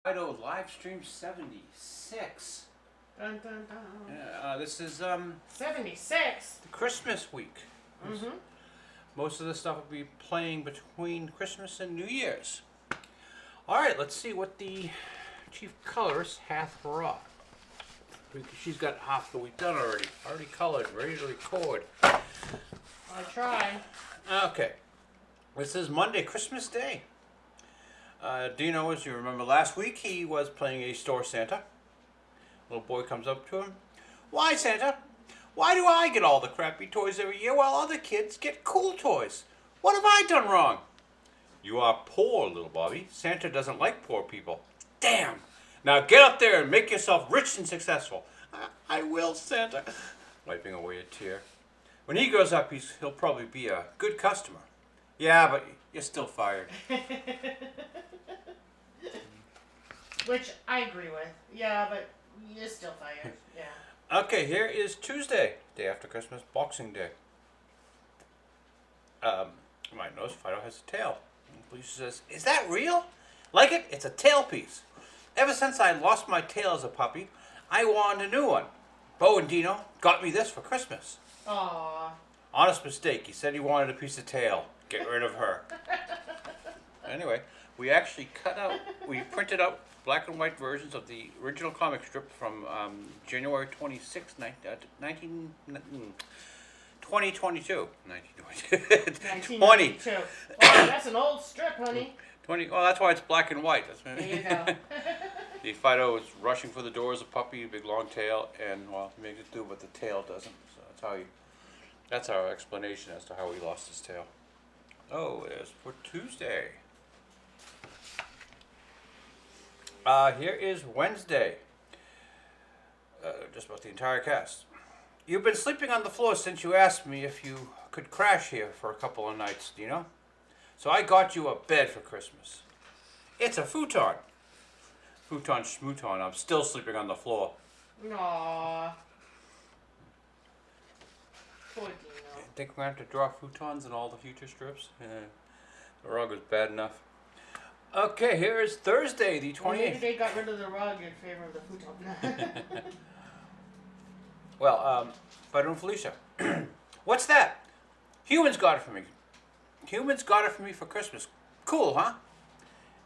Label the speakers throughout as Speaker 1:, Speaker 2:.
Speaker 1: Fido live stream 76.
Speaker 2: Dun, dun, dun.
Speaker 1: This is
Speaker 2: 76.
Speaker 1: the Christmas week.
Speaker 2: Mm-hmm.
Speaker 1: Most of the stuff will be playing between Christmas and New Year's. Alright, let's see what the chief colorist hath wrought. She's got half the week done already colored, ready to record.
Speaker 2: I try.
Speaker 1: Okay, this is Monday, Christmas Day. Dino, as you remember last week, he was playing a store Santa. Little boy comes up to him. Why, Santa? Why do I get all the crappy toys every year while other kids get cool toys? What have I done wrong? You are poor, little Bobby. Santa doesn't like poor people. Damn! Now get up there and make yourself rich and successful. I will, Santa. Wiping away a tear. When he grows up, he'll probably be a good customer. Yeah, but you're still fired.
Speaker 2: Which I agree with. Yeah, but you're still fired. Yeah.
Speaker 1: Okay, here is Tuesday, day after Christmas, Boxing Day. You might notice Fido has a tail. And Felicia says, "Is that real? Like it? It's a tail piece. Ever since I lost my tail as a puppy, I wanted a new one. Bo and Dino got me this for Christmas."
Speaker 2: Aww.
Speaker 1: Honest mistake. He said he wanted a piece of tail. Get rid of her. Anyway, we actually we printed out black and white versions of the original comic strip from January 26, 2022. 20.
Speaker 2: 1992. Oh, that's an old strip, honey.
Speaker 1: 20. Oh, that's why it's black and white. That's
Speaker 2: There you go.
Speaker 1: The Fido is rushing for the door as a puppy, big long tail, and well, he makes it through, but the tail doesn't. So that's our explanation as to how he lost his tail. Oh, it's for Tuesday. Here is Wednesday. Just about the entire cast. You've been sleeping on the floor since you asked me if you could crash here for a couple of nights, Dino. So I got you a bed for Christmas. It's a futon. Futon schmooton. I'm still sleeping on the floor.
Speaker 2: Aww. Poor Dino.
Speaker 1: I think we're going to have to draw futons in all the future strips. The rug was bad enough. Okay, here is Thursday, the 28th.
Speaker 2: Well, maybe they got rid of the rug in favor of the futon.
Speaker 1: Well, Fido and Felicia. What's that? Humans got it for me. Humans got it for me for Christmas. Cool, huh?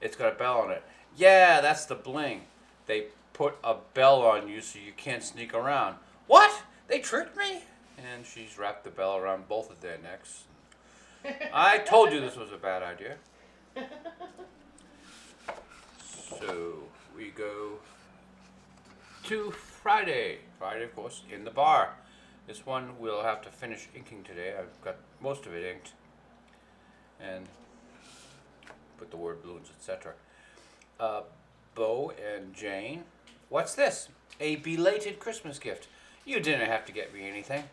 Speaker 1: It's got a bell on it. Yeah, that's the bling. They put a bell on you so you can't sneak around. What? They tricked me? And she's wrapped the bell around both of their necks. I told you this was a bad idea. So we go to Friday. Friday, of course, in the bar. This one we'll have to finish inking today. I've got most of it inked. And put the word balloons, etc. Bo and Jane. What's this? A belated Christmas gift. You didn't have to get me anything.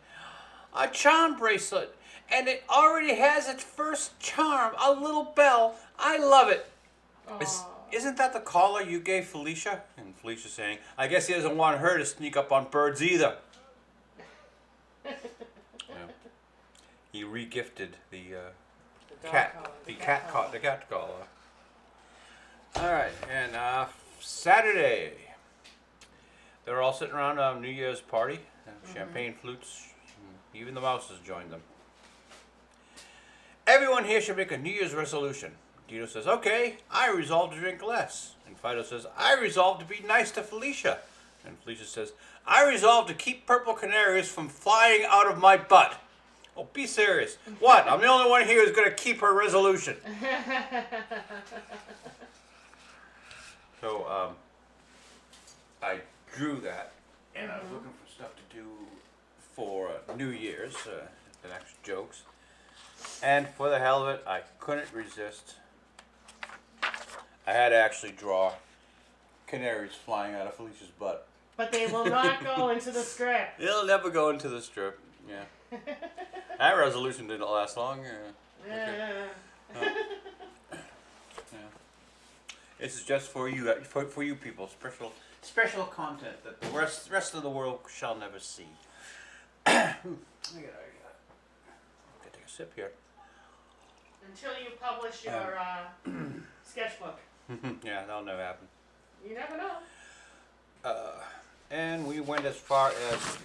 Speaker 1: A charm bracelet. And it already has its first charm. A little bell. I love it. Isn't that the collar you gave Felicia? And Felicia saying, I guess he doesn't want her to sneak up on birds either. Yeah. He regifted the cat collar. All right, and Saturday, they're all sitting around a New Year's party. Champagne flutes, even the mouses joined them. Everyone here should make a New Year's resolution. Dino says, okay, I resolve to drink less. And Fido says, I resolve to be nice to Felicia. And Felicia says, I resolve to keep purple canaries from flying out of my butt. Oh, be serious. What? I'm the only one here who's going to keep her resolution. So, I drew that, and I was looking for stuff to do for New Year's, the next jokes. And for the hell of it, I couldn't resist. I had to actually draw canaries flying out of Felicia's butt.
Speaker 2: But they will not go into the strip.
Speaker 1: It'll never go into the strip. Yeah. That resolution didn't last long. Okay. Yeah. This is just for you, for you people. Special content that the rest of the world shall never see. I gotta take a sip here.
Speaker 2: Until you publish your sketchbook.
Speaker 1: Yeah, that'll never happen.
Speaker 2: You never know.
Speaker 1: And we went as far as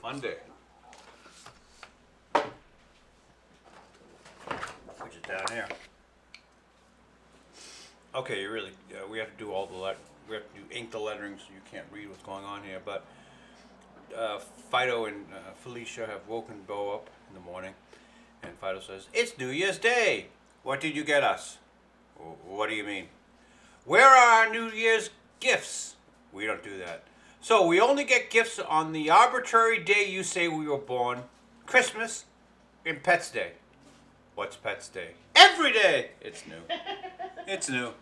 Speaker 1: Monday, which is down here. Okay, you really, we have to do all the we have to ink the lettering so you can't read what's going on here. But Fido and Felicia have woken Bo up in the morning, and Fido says, "It's New Year's Day. What did you get us?" "What do you mean?" "Where are our New Year's gifts?" "We don't do that." "So we only get gifts on the arbitrary day you say we were born, Christmas, and Pets Day." "What's Pets Day?" "Every day." It's new. It's new.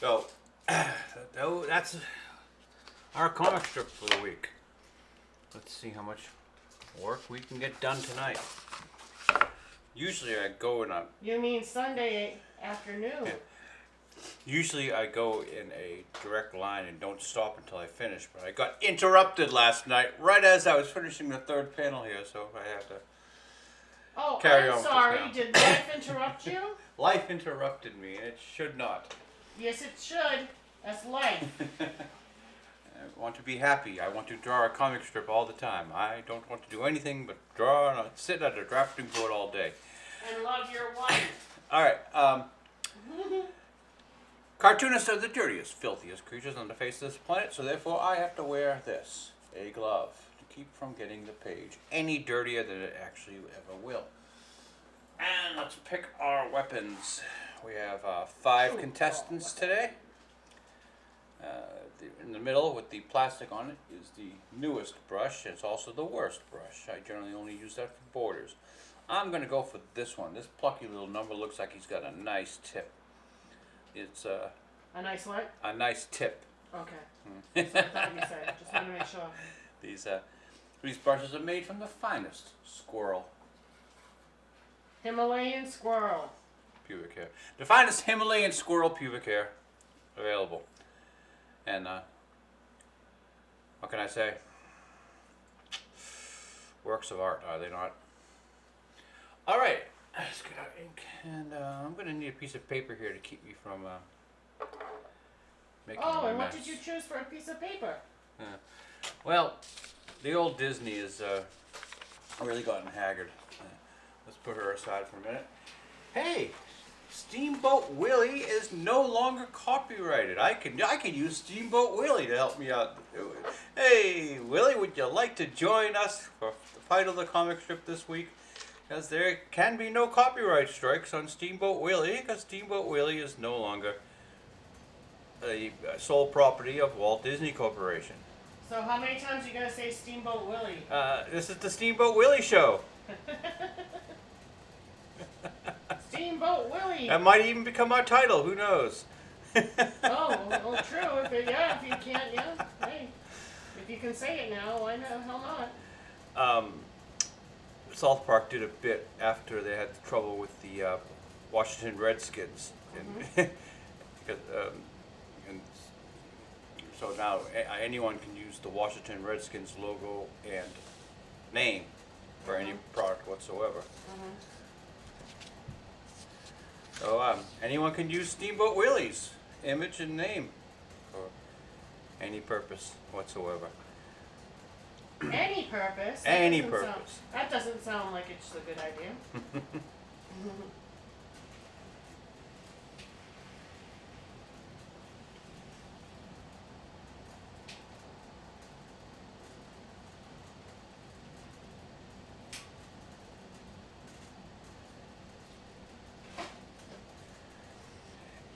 Speaker 1: So, that's our comic strip for the week. Let's see how much work we can get done tonight. Usually I go in a...
Speaker 2: You mean Sunday afternoon?
Speaker 1: Yeah. Usually I go in a direct line and don't stop until I finish, but I got interrupted last night right as I was finishing the third panel here, so I have to
Speaker 2: Oh,
Speaker 1: carry on
Speaker 2: I'm
Speaker 1: with this
Speaker 2: sorry.
Speaker 1: now.
Speaker 2: Did life interrupt you?
Speaker 1: Life interrupted me, and it should not.
Speaker 2: Yes, it should. That's life.
Speaker 1: I want to be happy. I want to draw a comic strip all the time. I don't want to do anything but draw and sit at a drafting board all day.
Speaker 2: And love your wife.
Speaker 1: All right. Cartoonists are the dirtiest, filthiest creatures on the face of this planet, so therefore I have to wear this, a glove, to keep from getting the page any dirtier than it actually ever will. And let's pick our weapons. We have 5 contestants today. In the middle with the plastic on it is the newest brush. It's also the worst brush. I generally only use that for borders. I'm going to go for this one. This plucky little number looks like he's got a nice tip. It's
Speaker 2: A nice what?
Speaker 1: a nice tip.
Speaker 2: Okay. That's what I thought you said. Just want to make sure.
Speaker 1: These brushes are made from the finest squirrel
Speaker 2: Himalayan squirrel.
Speaker 1: pubic hair. The finest Himalayan squirrel pubic hair available. And what can I say? Works of art, are they not? All right, let's get our ink, and I'm going to need a piece of paper here to keep me from making a mess.
Speaker 2: Oh, and what did you choose for a piece of paper?
Speaker 1: Well, the old Disney is really gotten haggard. Let's put her aside for a minute. Hey, Steamboat Willie is no longer copyrighted. I can use Steamboat Willie to help me out. Hey, Willie, would you like to join us for the fight of the comic strip this week? Because there can be no copyright strikes on Steamboat Willie, because Steamboat Willie is no longer the sole property of Walt Disney Corporation.
Speaker 2: So how many times are you going to say Steamboat Willie?
Speaker 1: This is the Steamboat Willie Show.
Speaker 2: Steamboat Willie!
Speaker 1: That might even become our title, who knows?
Speaker 2: Oh, well, true. If you can't, hey. If you can say it now, why the hell not?
Speaker 1: South Park did a bit after they had trouble with the Washington Redskins. And, and so now anyone can use the Washington Redskins logo and name for any product whatsoever. So anyone can use Steamboat Willie's image and name for any purpose whatsoever.
Speaker 2: Any purpose?
Speaker 1: Any purpose.
Speaker 2: That doesn't sound like it's a good idea.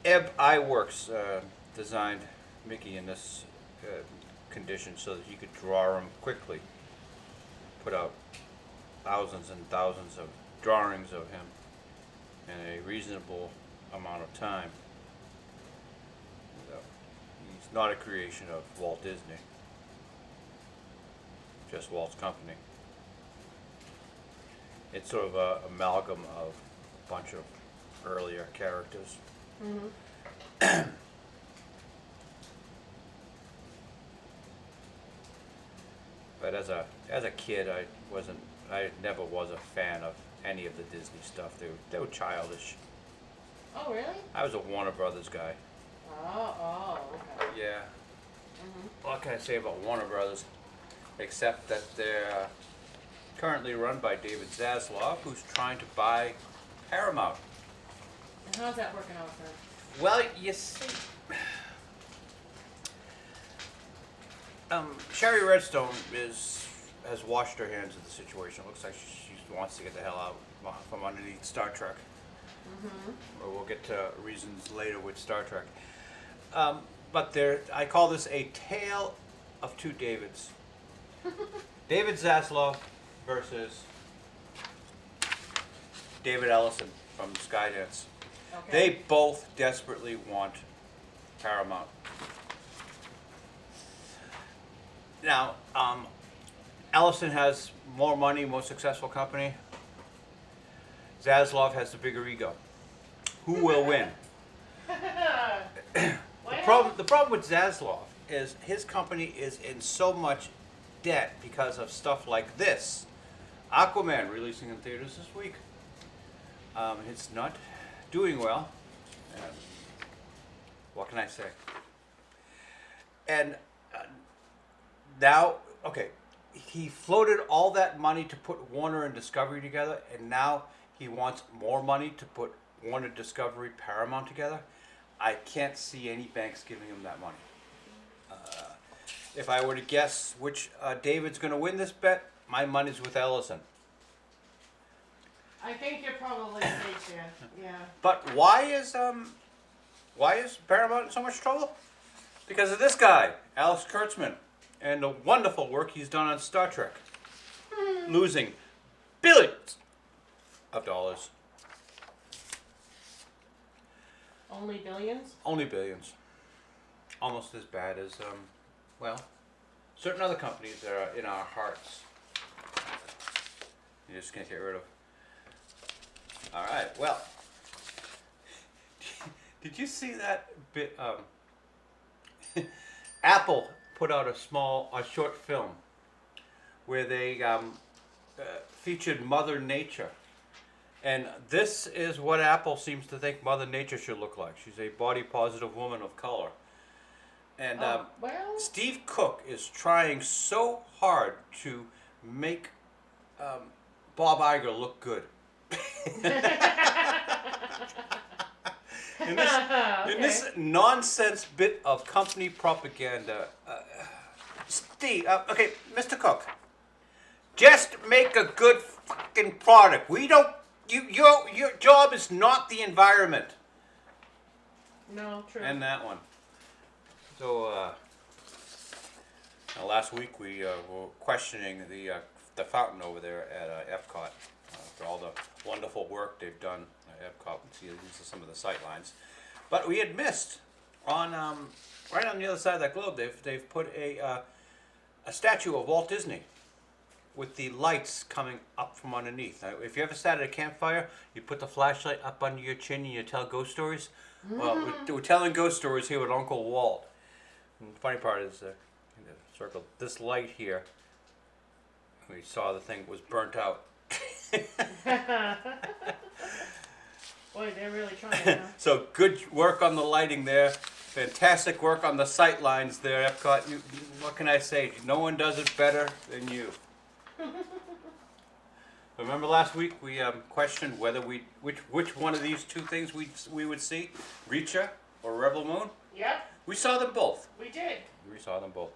Speaker 1: Eb Iwerks designed Mickey in this condition so that he could draw him quickly. Put out thousands and thousands of drawings of him in a reasonable amount of time. So, he's not a creation of Walt Disney, just Walt's company. It's sort of an amalgam of a bunch of earlier characters. But as a kid, I never was a fan of any of the Disney stuff. They were childish.
Speaker 2: Oh, really?
Speaker 1: I was a Warner Brothers guy.
Speaker 2: Oh, okay.
Speaker 1: Yeah.
Speaker 2: Mm-hmm.
Speaker 1: What can I say about Warner Brothers? Except that they're currently run by David Zaslav, who's trying to buy Paramount.
Speaker 2: And how's that working out for him?
Speaker 1: Well, you see, Sherry Redstone has washed her hands of the situation. It looks like she wants to get the hell out from underneath Star Trek.
Speaker 2: Mm-hmm.
Speaker 1: Or we'll get to reasons later with Star Trek. But I call this a tale of two Davids. David Zaslav versus David Ellison from Skydance.
Speaker 2: Okay.
Speaker 1: They both desperately want Paramount. Now, Ellison has more money, more successful company. Zaslav has the bigger ego. Who will win? The problem with Zaslav is his company is in so much debt because of stuff like this. Aquaman releasing in theaters this week. It's not doing well. What can I say? And now, okay, he floated all that money to put Warner and Discovery together, and now he wants more money to put Warner, Discovery, Paramount together. I can't see any banks giving him that money. If I were to guess which David's going to win this bet, my money's with Ellison.
Speaker 2: I think you're probably safe there. Yeah.
Speaker 1: But why is Paramount in so much trouble? Because of this guy, Alex Kurtzman, and the wonderful work he's done on Star Trek, losing billions of dollars.
Speaker 2: Only billions?
Speaker 1: Only billions. Almost as bad as, certain other companies that are in our hearts. You just can't get rid of. All right, well, did you see that bit? Apple put out a short film where they featured Mother Nature. And this is what Apple seems to think Mother Nature should look like. She's a body positive woman of color. And Steve Cook is trying so hard to make Bob Iger look good. in this nonsense bit of company propaganda, Steve, okay, Mr. Cook, just make a good fucking product. We don't. Your job is not the environment.
Speaker 2: No, true.
Speaker 1: And that one. So last week we were questioning the fountain over there at Epcot for all the wonderful work they've done at Epcot. See, these are some of the sight lines. But we had missed on right on the other side of that globe. They've put a statue of Walt Disney with the lights coming up from underneath. Now, if you ever sat at a campfire, you put the flashlight up under your chin and you tell ghost stories. Well, we're telling ghost stories here with Uncle Walt. And the funny part is, in the circle, this light here, we saw the thing was burnt out.
Speaker 2: Boy, they're really trying. Huh?
Speaker 1: So good work on the lighting there. Fantastic work on the sight lines there, Epcot. What can I say? No one does it better than you. Remember last week we questioned whether which one of these two things we would see, Reacher or Rebel Moon?
Speaker 2: Yep.
Speaker 1: We saw them both.
Speaker 2: We did.
Speaker 1: We saw them both.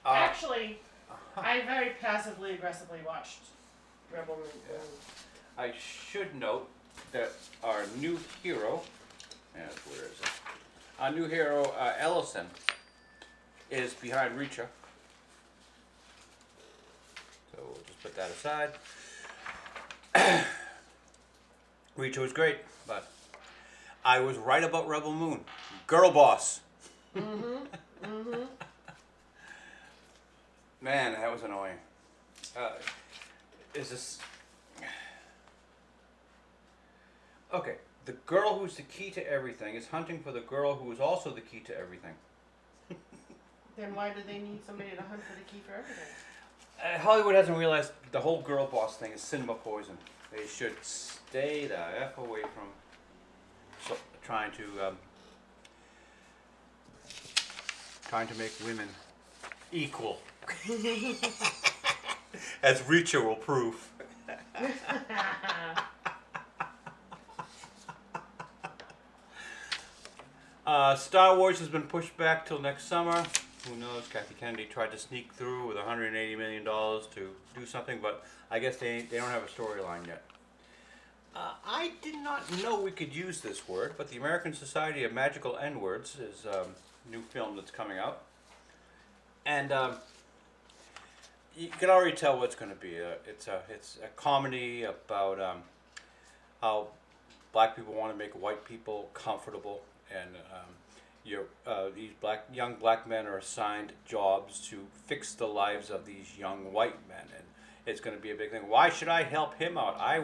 Speaker 2: Actually, I very passively aggressively watched Rebel Moon.
Speaker 1: Yeah. I should note that our new hero, where is it? Our new hero, Ellison, is behind Reacher. So we'll just put that aside. Reacher was great, but I was right about Rebel Moon. Girl boss. Man, that was annoying. Is this... Okay, the girl who's the key to everything is hunting for the girl who is also the key to everything.
Speaker 2: Then why do they need somebody to hunt for the key for everything?
Speaker 1: Hollywood hasn't realized the whole girl boss thing is cinema poison. They should stay the F away from trying to make women equal, as Reacher will prove. Star Wars has been pushed back till next summer. Who knows? Kathy Kennedy tried to sneak through with $180 million to do something, but I guess they don't have a storyline yet. I did not know we could use this word, but the American Society of Magical N-Words is a new film that's coming out. And you can already tell what it's going to be. It's a comedy about how black people want to make white people comfortable, and these young black men are assigned jobs to fix the lives of these young white men, and it's going to be a big thing. Why should I help him out? I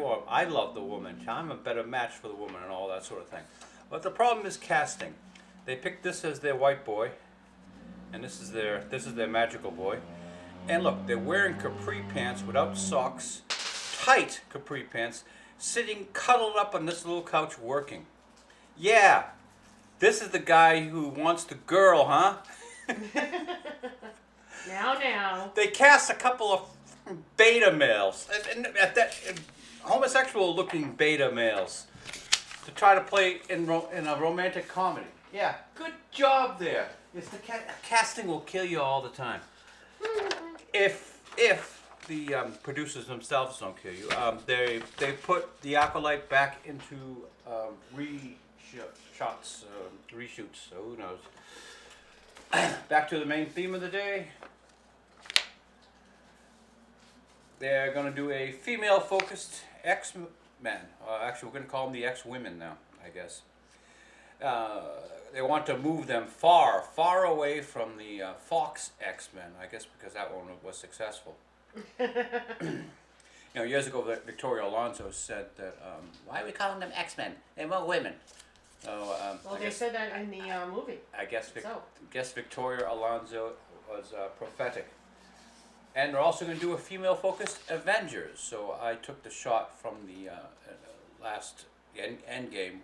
Speaker 1: love the woman. I'm a better match for the woman, and all that sort of thing. But the problem is casting. They picked this as their white boy, and this is their magical boy. And look, they're wearing capri pants without socks, tight capri pants, sitting cuddled up on this little couch working. Yeah, this is the guy who wants the girl, huh?
Speaker 2: Now.
Speaker 1: They cast a couple of beta males, homosexual-looking beta males, to try to play in a romantic comedy. Yeah, good job there. It's casting will kill you all the time. If the producers themselves don't kill you, they put the Acolyte back into reshoots, so who knows. Back to the main theme of the day. They're going to do a female-focused X-Men. Actually, we're going to call them the X-Women now, I guess. They want to move them far, far away from the Fox X-Men, I guess because that one was successful. Years ago, Victoria Alonso said that, why are we calling them X-Men? They weren't women. So,
Speaker 2: They said that in the movie.
Speaker 1: I guess Victoria Alonso was prophetic. And they're also going to do a female-focused Avengers. So I took the shot from the last Endgame,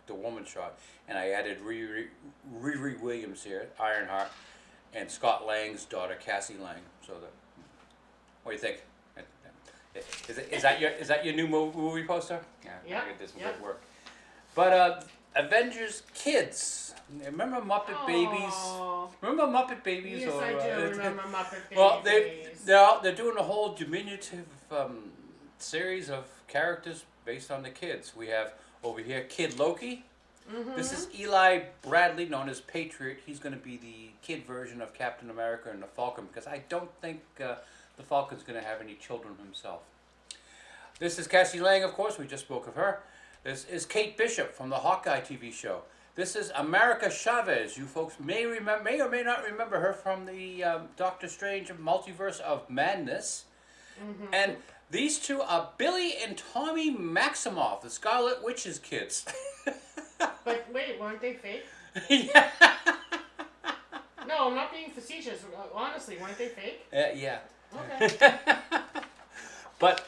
Speaker 1: the woman shot, and I added Riri Williams here, Ironheart, and Scott Lang's daughter, Cassie Lang. So what do you think? Is that your new movie poster?
Speaker 2: Yeah.
Speaker 1: I think this would work. But Avengers Kids. Remember Muppet Babies? Remember Muppet Babies?
Speaker 2: Yes, I do remember Muppet Babies.
Speaker 1: Well, they're doing a whole diminutive series of characters based on the kids. We have over here Kid Loki. Mm-hmm. This is Eli Bradley, known as Patriot. He's going to be the kid version of Captain America and the Falcon, because I don't think the Falcon's going to have any children himself. This is Cassie Lang, of course. We just spoke of her. This is Kate Bishop from the Hawkeye TV show. This is America Chavez. You folks may or may not remember her from the Doctor Strange Multiverse of Madness. Mm-hmm. And these two are Billy and Tommy Maximoff, the Scarlet Witch's kids.
Speaker 2: But wait, weren't they fake?
Speaker 1: Yeah.
Speaker 2: No, I'm not being facetious. Honestly, weren't they fake?
Speaker 1: Yeah.
Speaker 2: Okay.
Speaker 1: But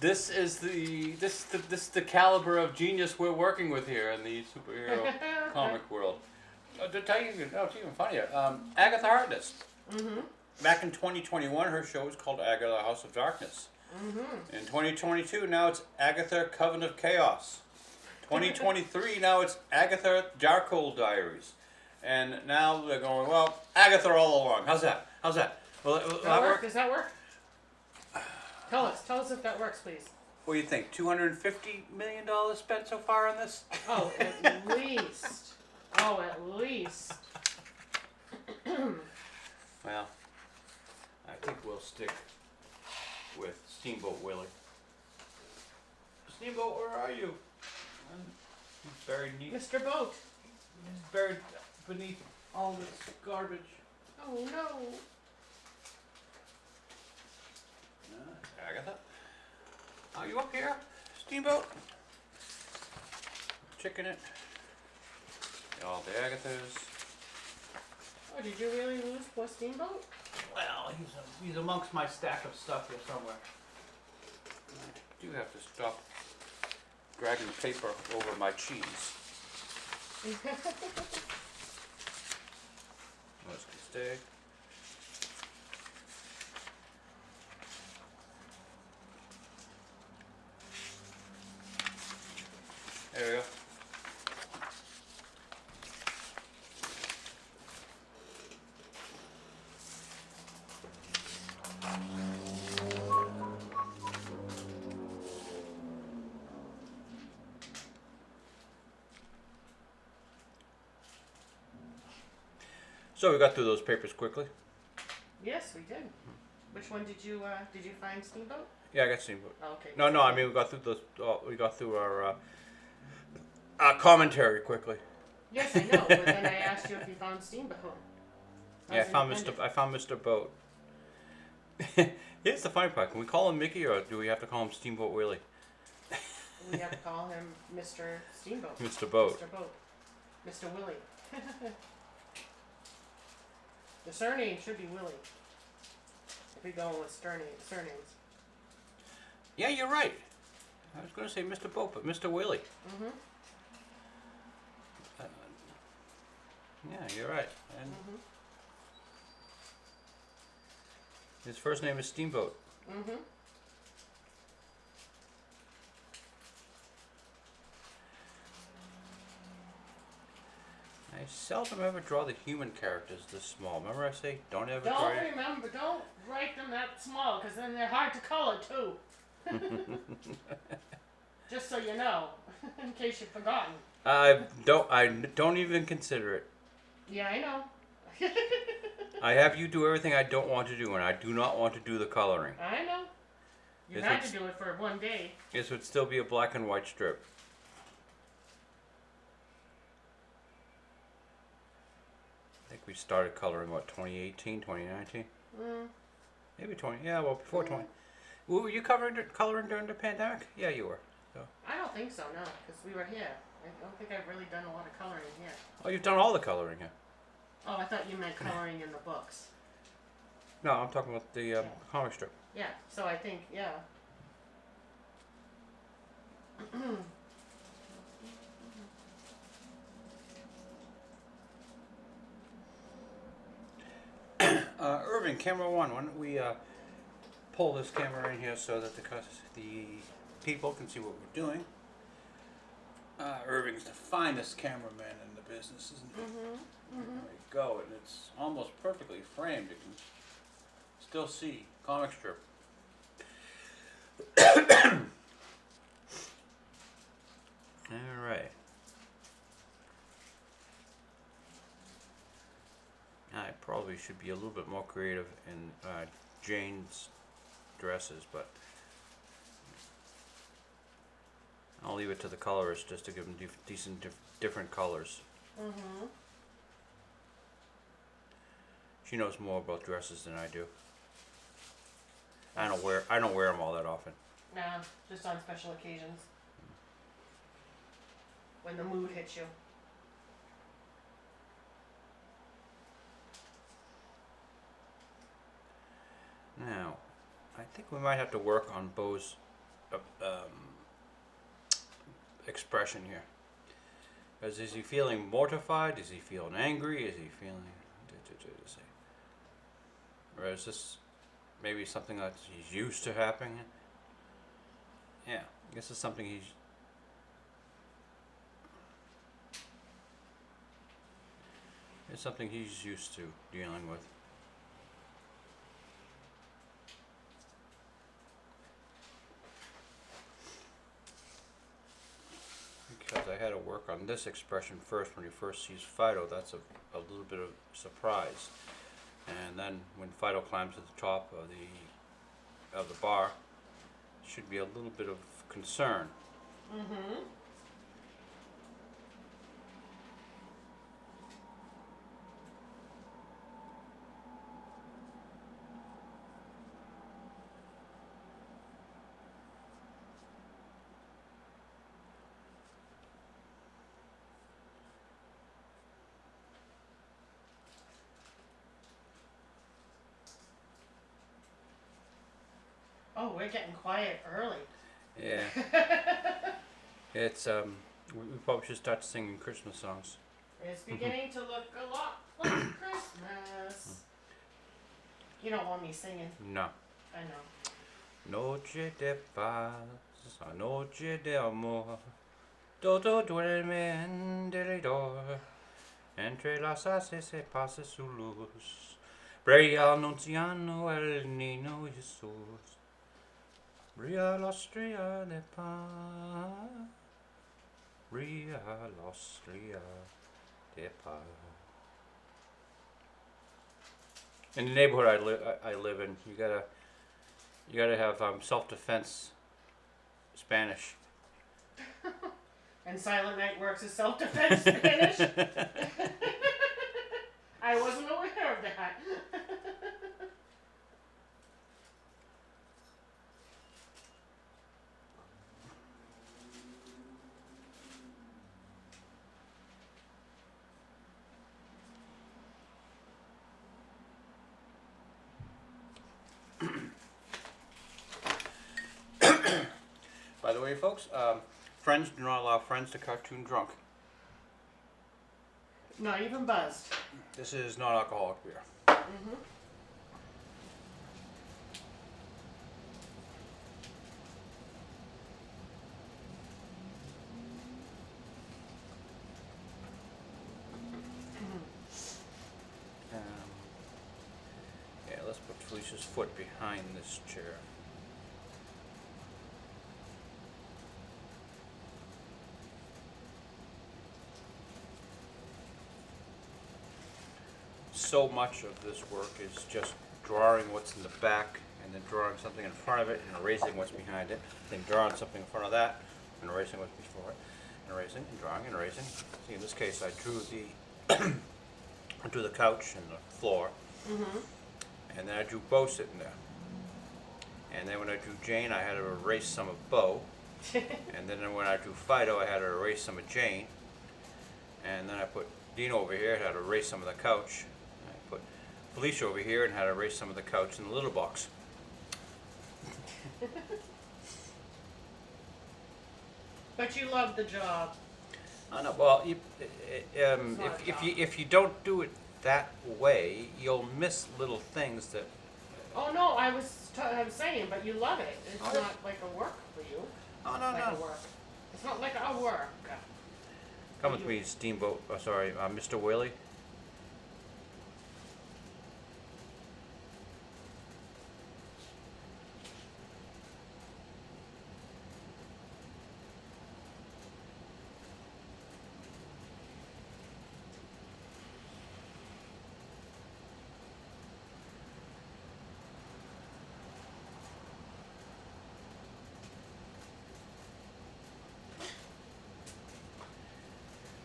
Speaker 1: this is the caliber of genius we're working with here in the superhero comic world. To tell you, it's even funnier. Agatha Harkness. Mm-hmm. Back in 2021, her show was called Agatha House of Darkness. Mm-hmm. In 2022, now it's Agatha Coven of Chaos. 2023, now it's Agatha Darkhold Diaries. And now they're going, well, Agatha all along. How's that? Will that work?
Speaker 2: Does that work? Tell us if that works, please.
Speaker 1: What do you think? $250 million spent so far on this?
Speaker 2: Oh, at least.
Speaker 1: Well, I think we'll stick with Steamboat Willie. Steamboat, where are you? He's buried neat.
Speaker 2: Mr. Boat.
Speaker 1: He's buried beneath all this garbage.
Speaker 2: Oh no.
Speaker 1: Agatha? Are you up here, Steamboat? Checking it. All the Agathas.
Speaker 2: Oh, did you really lose poor Steamboat?
Speaker 1: Well, he's amongst my stack of stuff here somewhere. I do have to stop dragging paper over my cheese. Let's stay. There we go. So we got through those papers quickly.
Speaker 2: Yes, we did. Which one did you find Steamboat?
Speaker 1: Yeah, I got Steamboat.
Speaker 2: Oh, okay.
Speaker 1: No, I mean we got through those. We got through our commentary quickly.
Speaker 2: Yes, I know, but then I asked you if you found Steamboat.
Speaker 1: Yeah, I found Mr. Boat. Here's the funny part. Can we call him Mickey or do we have to call him Steamboat Willie?
Speaker 2: We have to call him Mr. Steamboat.
Speaker 1: Mr. Boat.
Speaker 2: Mr. Boat. Mr. Willie. The surname should be Willie. If we go with surnames.
Speaker 1: Yeah, you're right. I was going to say Mr. Boat, but Mr. Willie.
Speaker 2: Mm-hmm.
Speaker 1: Yeah, you're right. And
Speaker 2: Mm-hmm.
Speaker 1: his first name is Steamboat.
Speaker 2: Mm-hmm.
Speaker 1: I seldom ever draw the human characters this small. Remember I say don't ever draw
Speaker 2: Don't write them that small, because then they're hard to color too. Just so you know, in case you've forgotten.
Speaker 1: I don't even consider it.
Speaker 2: Yeah, I know.
Speaker 1: I have you do everything I don't want to do, and I do not want to do the coloring.
Speaker 2: I know. You
Speaker 1: This
Speaker 2: had
Speaker 1: would
Speaker 2: to do it for one day.
Speaker 1: This would still be a black and white strip. I think we started coloring, what, 2018, 2019?
Speaker 2: Mm.
Speaker 1: Maybe 20, yeah, well, before 20. Were you coloring during the pandemic? Yeah, you were. So.
Speaker 2: I don't think so, no, because we were here. I don't think I've really done a lot of coloring here.
Speaker 1: Oh, you've done all the coloring here.
Speaker 2: Oh, I thought you meant coloring in the books.
Speaker 1: No, I'm talking about the comic strip.
Speaker 2: Yeah, so I think, yeah.
Speaker 1: Irving, camera one. Why don't we pull this camera in here so that the people can see what we're doing. Irving's the finest cameraman in the business, isn't he?
Speaker 2: Mm-hmm. Mm-hmm.
Speaker 1: There we go, and it's almost perfectly framed. You can still see comic strip. All right. I probably should be a little bit more creative in Jane's dresses, but I'll leave it to the colorist just to give them different colors.
Speaker 2: Mm-hmm.
Speaker 1: She knows more about dresses than I do. I don't wear them all that often.
Speaker 2: Nah, just on special occasions. When the mood hits you.
Speaker 1: Now, I think we might have to work on Bo's expression here. Because is he feeling mortified? Is he feeling angry? Is he feeling... Or is this maybe something that he's used to happening? Yeah, I guess it's something he's used to dealing with. Because I had to work on this expression first when he first sees Fido. That's a little bit of surprise. And then when Fido climbs to the top of the bar, should be a little bit of concern.
Speaker 2: Mm-hmm. Oh, we're getting quiet early.
Speaker 1: Yeah. It's we probably should start singing Christmas songs.
Speaker 2: It's beginning to look a lot like Christmas. You don't want me singing.
Speaker 1: No.
Speaker 2: I know.
Speaker 1: Noche de paz, noche de amor, todo duerme en derredor, entre las haces se pasa su luz, brilla anunciando el niño Jesús, brilla la estrella de paz, brilla la estrella de paz. In the neighborhood I live in, you gotta have self-defense Spanish.
Speaker 2: And Silent Night Works is self-defense Spanish. I wasn't aware of that.
Speaker 1: By the way, folks, friends do not allow friends to cartoon drunk.
Speaker 2: Not even buzzed.
Speaker 1: This is non-alcoholic beer.
Speaker 2: Mm-hmm.
Speaker 1: Yeah, let's put Felicia's foot behind this chair. So much of this work is just drawing what's in the back and then drawing something in front of it and erasing what's behind it, then drawing something in front of that and erasing what's before it, and erasing and drawing and erasing. See, in this case I drew the I drew the couch and the floor, and then I drew Bo sitting there. And then when I drew Jane, I had to erase some of Bo. And then when I drew Fido, I had to erase some of Jane. And then I put Dino over here, I had to erase some of the couch. I put Felicia over here and had to erase some of the couch in the little box.
Speaker 2: But you love the job.
Speaker 1: I know. Well, if you don't do it that way, you'll miss little things that.
Speaker 2: Oh no, I was saying, but you love it. It's
Speaker 1: Oh,
Speaker 2: not like a work for you.
Speaker 1: Oh no,
Speaker 2: Like
Speaker 1: no.
Speaker 2: a work. It's not like a work.
Speaker 1: Come with me, Steamboat. Oh, sorry, Mr. Willie.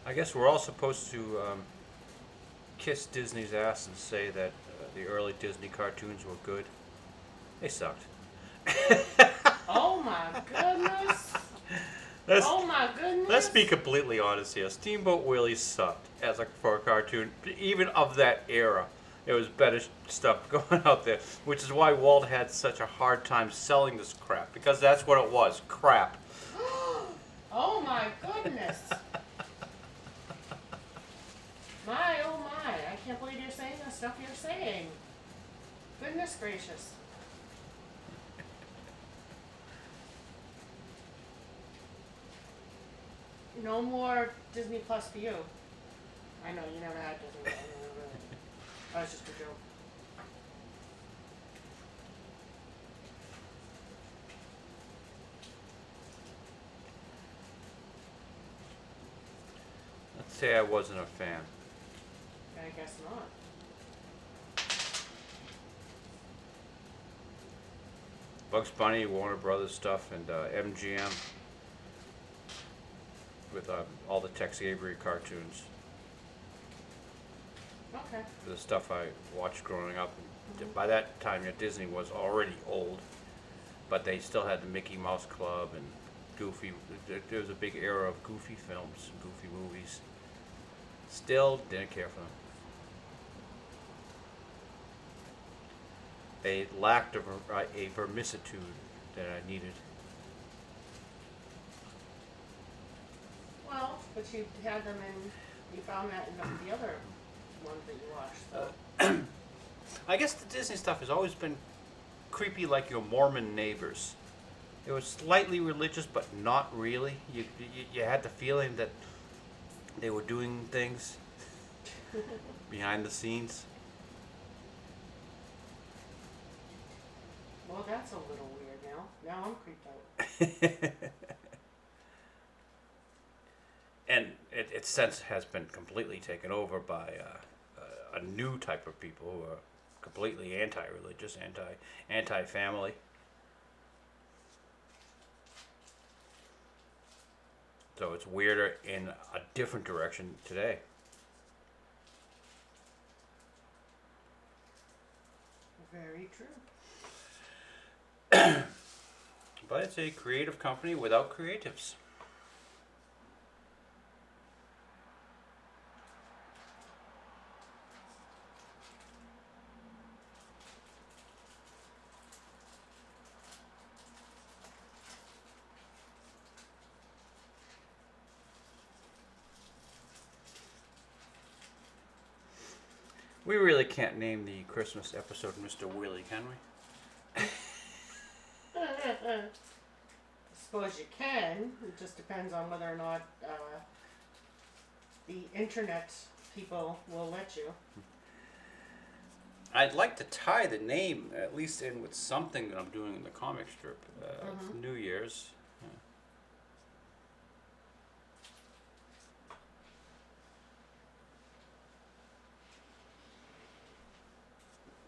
Speaker 1: I guess we're all supposed to kiss Disney's ass and say that the early Disney cartoons were good. They sucked.
Speaker 2: Oh my goodness. Oh my goodness.
Speaker 1: Let's be completely honest here. Steamboat Willie sucked for a cartoon, even of that era. There was better stuff going out there, which is why Walt had such a hard time selling this crap, because that's what it was, crap.
Speaker 2: Oh my goodness. My, oh my. I can't believe you're saying the stuff you're saying. Goodness gracious. No more Disney Plus for you. I know, you never had Disney Plus. That was just a joke.
Speaker 1: Let's say I wasn't a fan.
Speaker 2: I guess not.
Speaker 1: Bugs Bunny, Warner Brothers stuff, and MGM with all the Tex Avery cartoons.
Speaker 2: Okay.
Speaker 1: The stuff I watched growing up. By that time, Disney was already old, but they still had the Mickey Mouse Club and Goofy. There was a big era of Goofy films, Goofy movies. Still didn't care for them. They lacked a vermicitude that I needed.
Speaker 2: you had them in. You found that in the other ones that you watched. So.
Speaker 1: I guess the Disney stuff has always been creepy, like your Mormon neighbors. It was slightly religious, but not really. You had the feeling that they were doing things behind the scenes.
Speaker 2: Well, that's a little weird now. Now I'm creeped out.
Speaker 1: And its sense has been completely taken over by a new type of people who are completely anti-religious, anti-family. So it's weirder in a different direction today.
Speaker 2: Very true.
Speaker 1: But it's a creative company without creatives. We really can't name the Christmas episode Mr. Willie, can we?
Speaker 2: I suppose you can. It just depends on whether or not the internet people will let you.
Speaker 1: I'd like to tie the name at least in with something that I'm doing in the comic strip. It's New Year's.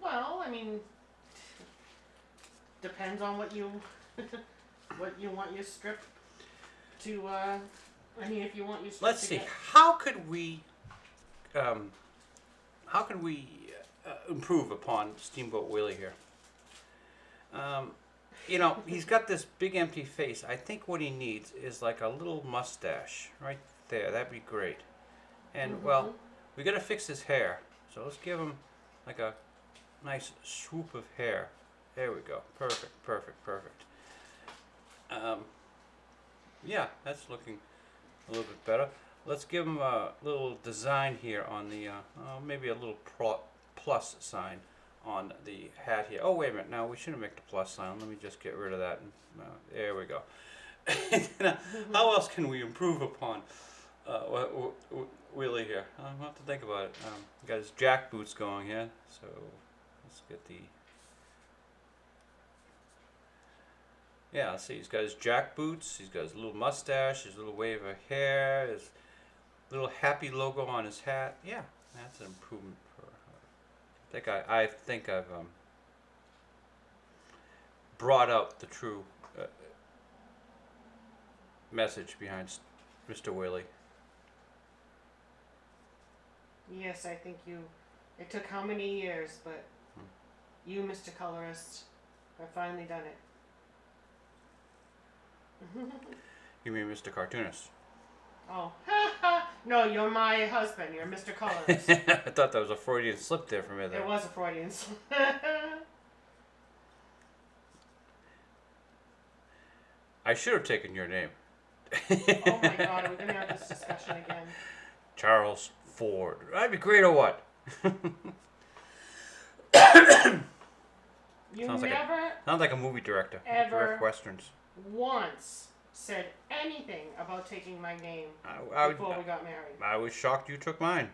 Speaker 2: Well, I mean, depends on what you what you want your strip to. I mean, if you want your strip
Speaker 1: Let's
Speaker 2: to
Speaker 1: see.
Speaker 2: get-
Speaker 1: How could we improve upon Steamboat Willie here? He's got this big empty face. I think what he needs is like a little mustache right there. That'd be great. And well, we got to fix his hair. So let's give him like a nice swoop of hair. There we go. Perfect. Yeah, that's looking a little bit better. Let's give him a little design here on the, maybe a little plus sign on the hat here. Oh, wait a minute. Now, we shouldn't make the plus sign. Let me just get rid of that. And, there we go. How else can we improve upon Willie here? I'll have to think about it. Got his jack boots going here. So let's get the... Yeah, let's see. He's got his jack boots. He's got his little mustache, his little wave of hair, his little happy logo on his hat. Yeah, that's an improvement for. I think I've brought out the true message behind Mr. Willie.
Speaker 2: Yes, I think you. It took how many years, but you, Mr. Colorist, have finally done it.
Speaker 1: You mean Mr. Cartoonist?
Speaker 2: Oh, no, you're my husband. You're Mr. Colorist.
Speaker 1: I thought that was a Freudian slip there from you there.
Speaker 2: It was a Freudian slip.
Speaker 1: I should have taken your name.
Speaker 2: Oh my God, are we gonna have this discussion again?
Speaker 1: Charles Ford. That'd be great or what?
Speaker 2: You
Speaker 1: Sounds
Speaker 2: never
Speaker 1: like a movie director.
Speaker 2: Ever.
Speaker 1: Direct westerns.
Speaker 2: once said anything about taking my name
Speaker 1: I
Speaker 2: before we got married.
Speaker 1: I was shocked you took mine.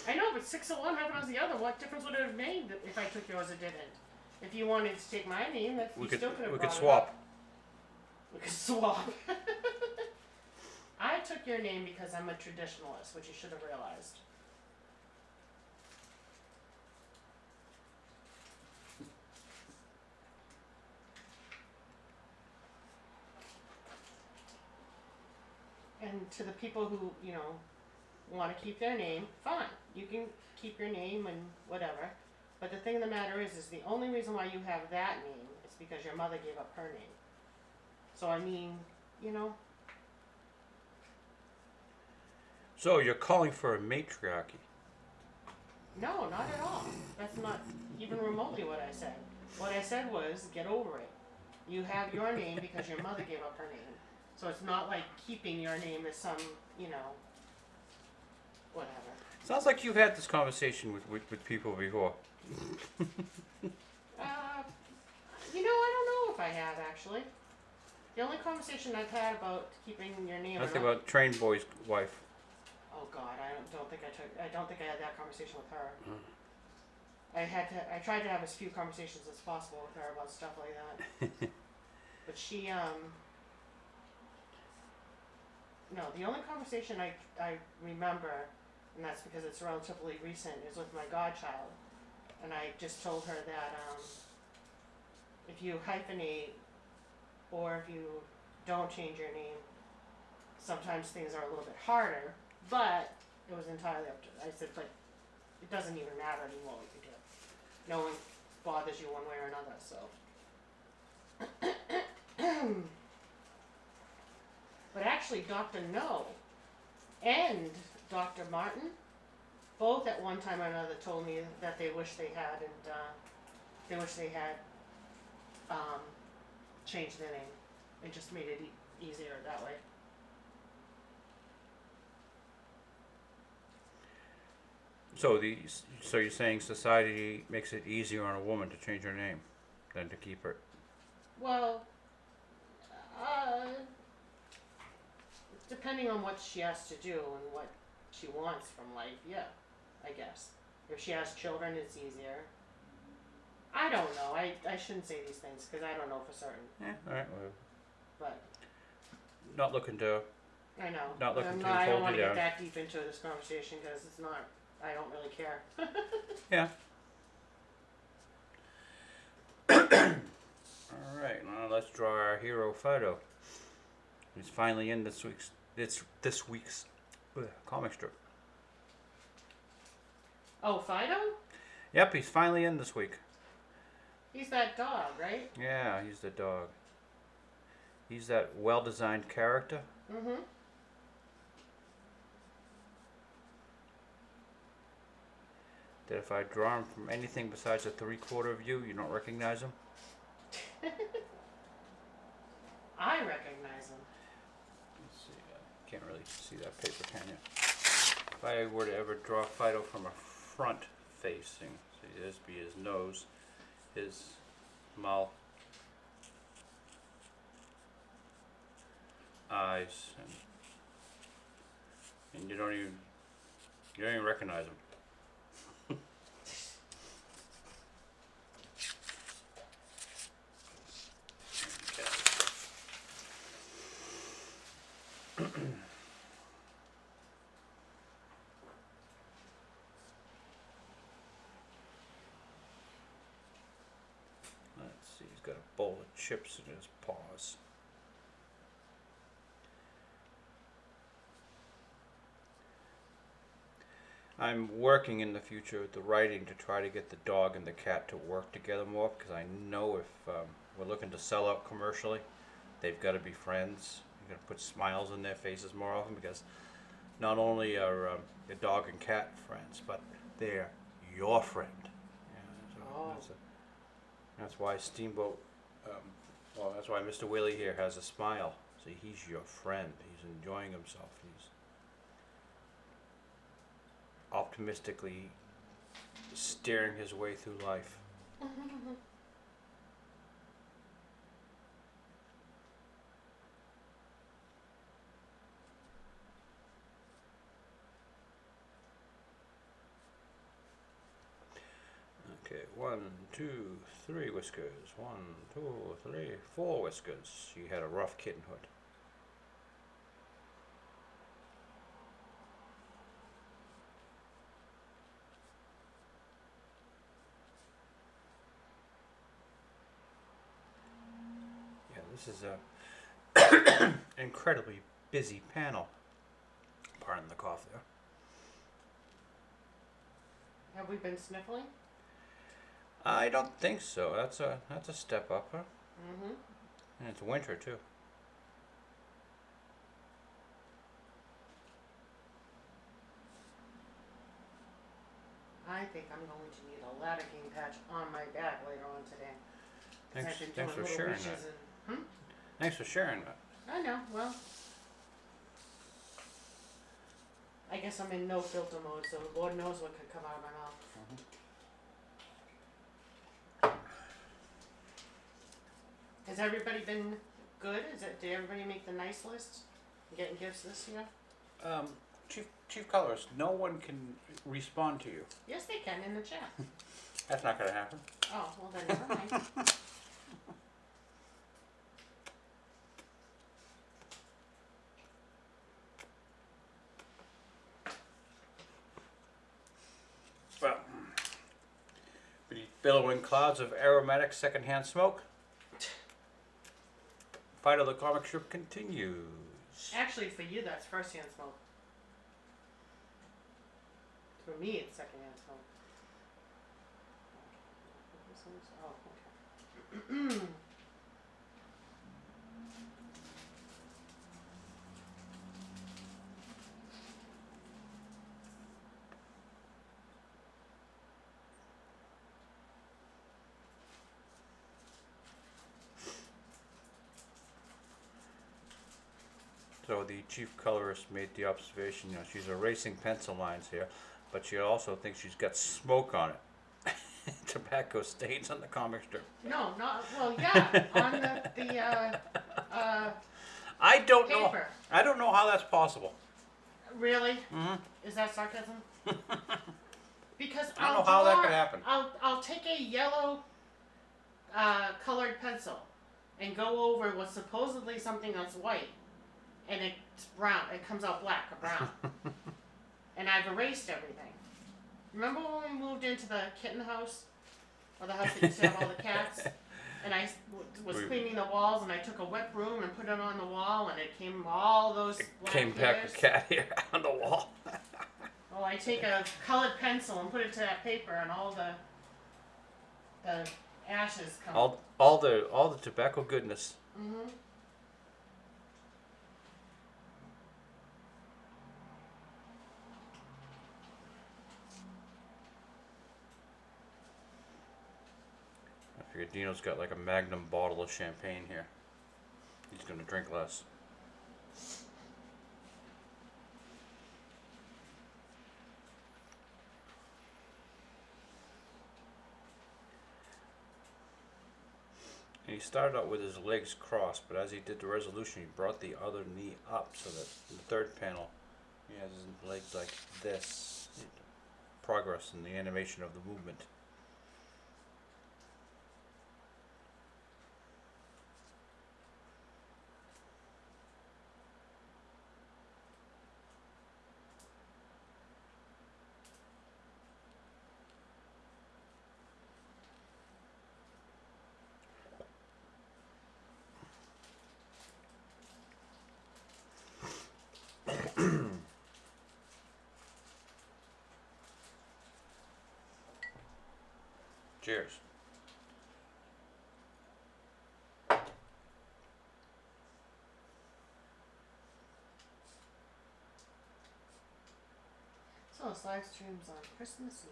Speaker 2: I know, but 6 of one, half of the other. What difference would it have made if I took yours or didn't? If you wanted to take my name, that you still could have
Speaker 1: we
Speaker 2: brought
Speaker 1: could
Speaker 2: it
Speaker 1: swap.
Speaker 2: up. We could swap. I took your name because I'm a traditionalist, which you should have realized. And to the people who, want to keep their name, fine. You can keep your name and whatever. But the thing of the matter is the only reason why you have that name is because your mother gave up her name. So I mean,
Speaker 1: So you're calling for a matriarchy?
Speaker 2: No, not at all. That's not even remotely what I said. What I said was, get over it. You have your name because your mother gave up her name. So it's not like keeping your name as some, whatever.
Speaker 1: Sounds like you've had this conversation with people before.
Speaker 2: I don't know if I have actually. The only conversation I've had about keeping your name.
Speaker 1: Nothing about Train Boy's wife.
Speaker 2: Oh God, I don't think I had that conversation with her. I tried to have as few conversations as possible with her about stuff like that. But she, no, the only conversation I remember, and that's because it's relatively recent, is with my godchild. And I just told her that, if you hyphenate, or if you don't change your name, sometimes things are a little bit harder, but it was entirely up to, I said, but it doesn't even matter anymore what you do. No one bothers you one way or another, so. But actually, Dr. No and Dr. Martin, both at one time or another told me that they wish they had, changed their name. It just made it easier that way.
Speaker 1: So you're saying society makes it easier on a woman to change her name than to keep her?
Speaker 2: Well, depending on what she has to do and what she wants from life, yeah, I guess. If she has children, it's easier. I don't know. I shouldn't say these things because I don't know for certain.
Speaker 1: Yeah, all right. Well,
Speaker 2: But
Speaker 1: not looking to.
Speaker 2: I know.
Speaker 1: Not looking to
Speaker 2: I don't
Speaker 1: hold
Speaker 2: want
Speaker 1: you
Speaker 2: to get
Speaker 1: down.
Speaker 2: that deep into this conversation because it's not. I don't really care.
Speaker 1: Yeah. All right. Now let's draw our hero Fido. He's finally in this week's comic strip.
Speaker 2: Oh, Fido?
Speaker 1: Yep, he's finally in this week.
Speaker 2: He's that dog, right?
Speaker 1: Yeah, he's the dog. He's that well-designed character.
Speaker 2: Mm-hmm.
Speaker 1: That if I draw him from anything besides a 3/4 view, you don't recognize him.
Speaker 2: I recognize him.
Speaker 1: Let's see. Can't really see that paper, can you? If I were to ever draw Fido from a front facing, see, this be his nose, his mouth, eyes, and you don't even recognize him. Let's see, he's got a bowl of chips in his paws. I'm working in the future with the writing to try to get the dog and the cat to work together more, because I know if we're looking to sell out commercially, they've got to be friends. You've got to put smiles on their faces more often, because not only are your dog and cat friends, but they're your friend. Yeah, so
Speaker 2: Oh.
Speaker 1: that's why Steamboat, that's why Mr. Willie here has a smile. See, he's your friend. He's enjoying himself. He's optimistically steering his way through life. Okay, 1, 2, 3 whiskers. 1, 2, 3, 4 whiskers. She had a rough kittenhood. Yeah, this is a incredibly busy panel. Pardon the cough there.
Speaker 2: Have we been sniffling?
Speaker 1: I don't think so. That's a step up, huh?
Speaker 2: Mm-hmm.
Speaker 1: And it's winter too.
Speaker 2: I think I'm going to need a latticing patch on my back later on today. 'Cause I've been
Speaker 1: Thanks
Speaker 2: doing
Speaker 1: for
Speaker 2: little
Speaker 1: sharing
Speaker 2: wishes
Speaker 1: that.
Speaker 2: and,
Speaker 1: Thanks for sharing that.
Speaker 2: I know, well. I guess I'm in no filter mode, so Lord knows what could come out of my mouth. Has everybody been good? Did everybody make the nice list? Getting gifts this year?
Speaker 1: Chief Colorist, no one can respond to you.
Speaker 2: Yes, they can in the chat.
Speaker 1: That's not going to happen.
Speaker 2: Oh, well then never mind.
Speaker 1: Well, the billowing clouds of aromatic secondhand smoke. Fido the comic strip continues.
Speaker 2: Actually, for you, that's first-hand smoke. For me, it's second-hand smoke. Oh, okay.
Speaker 1: So the chief colorist made the observation, she's erasing pencil lines here, but she also thinks she's got smoke on it. Tobacco stains on the comic strip.
Speaker 2: No, not, well, yeah, on
Speaker 1: I don't know.
Speaker 2: paper.
Speaker 1: I don't know how that's possible.
Speaker 2: Really?
Speaker 1: Mm-hmm.
Speaker 2: Is that sarcasm? Because
Speaker 1: I don't know how that could happen.
Speaker 2: I'll take a yellow colored pencil and go over what's supposedly something that's white, and it's brown. It comes out black or brown, and I've erased everything. Remember when we moved into the kitten house, or the house that used to have all the cats, and I was cleaning the walls, and I took a wet broom and put it on the wall, and it came all those black
Speaker 1: Came back
Speaker 2: hairs?
Speaker 1: with cat hair on the wall.
Speaker 2: Well, I take a colored pencil and put it to that paper, and all the ashes come.
Speaker 1: All the tobacco goodness.
Speaker 2: Mhm.
Speaker 1: I figured Dino's got like a magnum bottle of champagne here. He's gonna drink less. And he started out with his legs crossed, but as he did the resolution, he brought the other knee up so that in the third panel, he has his legs like this. Progress in the animation of the movement. Cheers.
Speaker 2: So this live stream's on Christmas Eve.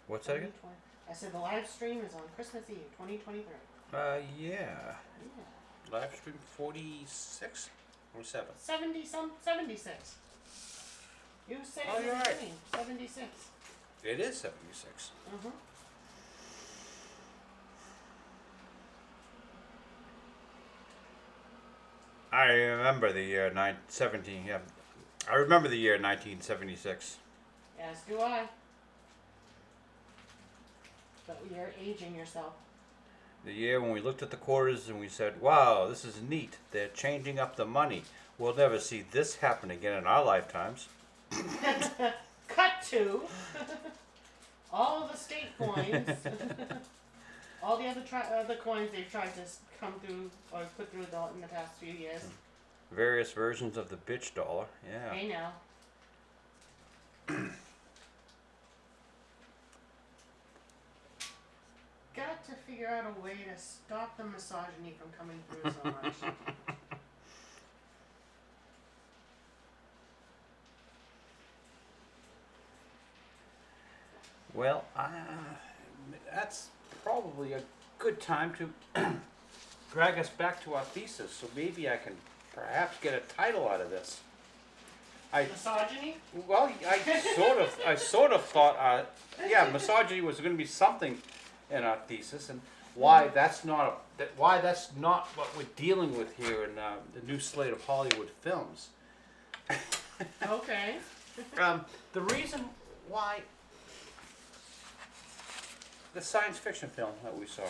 Speaker 1: What's that again?
Speaker 2: 2020. I said the live stream is on Christmas Eve, 2023.
Speaker 1: Yeah.
Speaker 2: Yeah.
Speaker 1: Live stream 46? 47.
Speaker 2: 76. You said
Speaker 1: Oh,
Speaker 2: it
Speaker 1: you're
Speaker 2: was
Speaker 1: right.
Speaker 2: 76.
Speaker 1: It is 76.
Speaker 2: Mm-hmm.
Speaker 1: I remember the year 17. Yeah, I remember the year 1976.
Speaker 2: As do I. But you're aging yourself.
Speaker 1: The year when we looked at the quarters and we said, "Wow, this is neat. They're changing up the money. We'll never see this happen again in our lifetimes."
Speaker 2: Cut to all the state coins, all the other coins they've tried to come through or put through in the past few years.
Speaker 1: Various versions of the bitch dollar. Yeah.
Speaker 2: Hey now. Got to figure out a way to stop the misogyny from coming through so much.
Speaker 1: Well, that's probably a good time to drag us back to our thesis. So maybe I can perhaps get a title out of this. I
Speaker 2: Misogyny?
Speaker 1: Well, I sort of thought, misogyny was going to be something in our thesis, and why that's not what we're dealing with here in the new slate of Hollywood films.
Speaker 2: Okay.
Speaker 1: The reason why the science fiction film that we saw,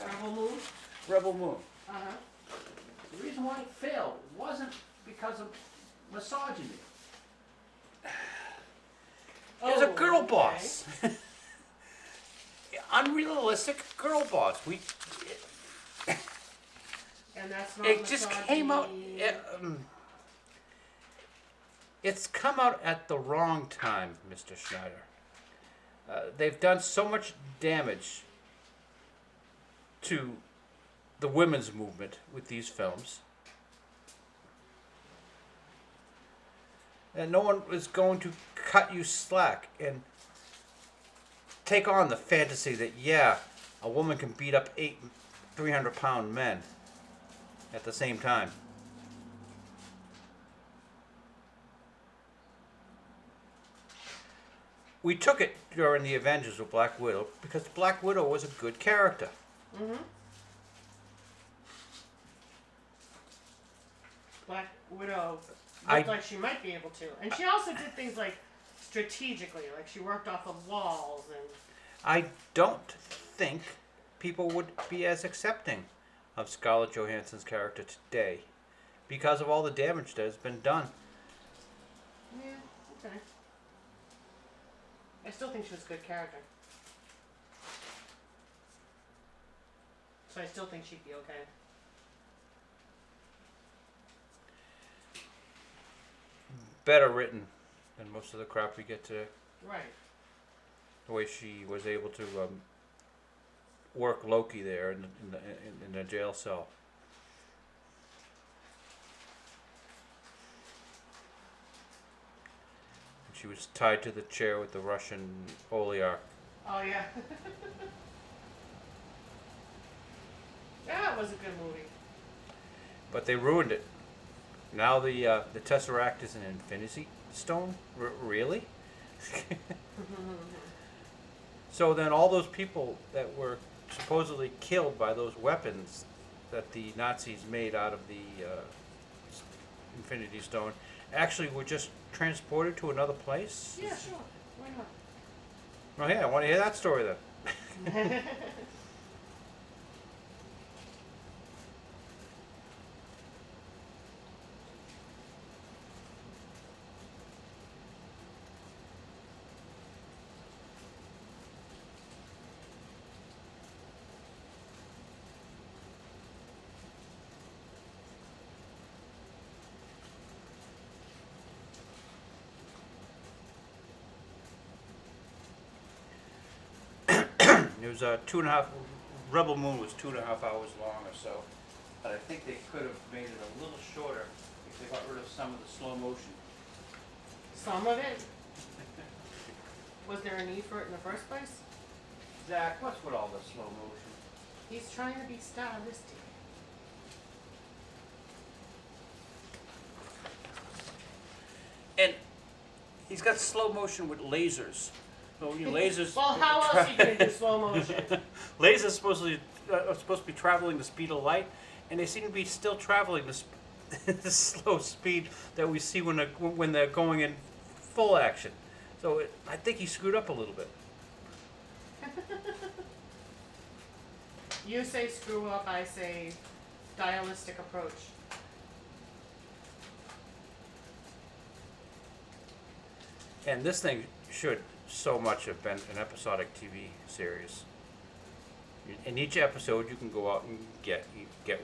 Speaker 2: Rebel Moon?
Speaker 1: Rebel Moon.
Speaker 2: Uh-huh.
Speaker 1: The reason why it failed wasn't because of misogyny. There's a girl
Speaker 2: okay.
Speaker 1: boss. Unrealistic girl boss.
Speaker 2: And that's not
Speaker 1: It just came out.
Speaker 2: misogyny.
Speaker 1: It's come out at the wrong time, Mr. Schneider. They've done so much damage to the women's movement with these films. And no one is going to cut you slack and take on the fantasy that, a woman can beat up 300-pound men at the same time. We took it during the Avengers with Black Widow because Black Widow was a good character.
Speaker 2: Mm-hmm. Black Widow looked like she might be able to. And she also did things like strategically, like she worked off of walls and...
Speaker 1: I don't think people would be as accepting of Scarlett Johansson's character today because of all the damage that has been done.
Speaker 2: Yeah, okay. I still think she was a good character. So I still think she'd be okay.
Speaker 1: Better written than most of the crap we get today.
Speaker 2: Right.
Speaker 1: The way she was able to work Loki there in the jail cell. She was tied to the chair with the Russian oligarch.
Speaker 2: Oh, yeah. That was a good movie.
Speaker 1: But they ruined it. Now the Tesseract is an Infinity Stone? Really? So then all those people that were supposedly killed by those weapons that the Nazis made out of the Infinity Stone actually were just transported to another place?
Speaker 2: Yeah, sure. Why not?
Speaker 1: Oh yeah, I want to hear that story then. It was 2.5. Rebel Moon was 2.5 hours long or so, but I think they could have made it a little shorter if they got rid of some of the slow motion.
Speaker 2: Some of it? Was there a need for it in the first place?
Speaker 1: Zach, what's with all the slow motion?
Speaker 2: He's trying to be stylistic.
Speaker 1: And he's got slow motion with lasers. So lasers.
Speaker 2: Well, how else are you going to do slow motion?
Speaker 1: Lasers are supposed to be traveling the speed of light, and they seem to be still traveling the slow speed that we see when they're going in full action. So I think he screwed up a little bit.
Speaker 2: You say screw up, I say stylistic approach.
Speaker 1: And this thing should so much have been an episodic TV series. In each episode, you can go out and get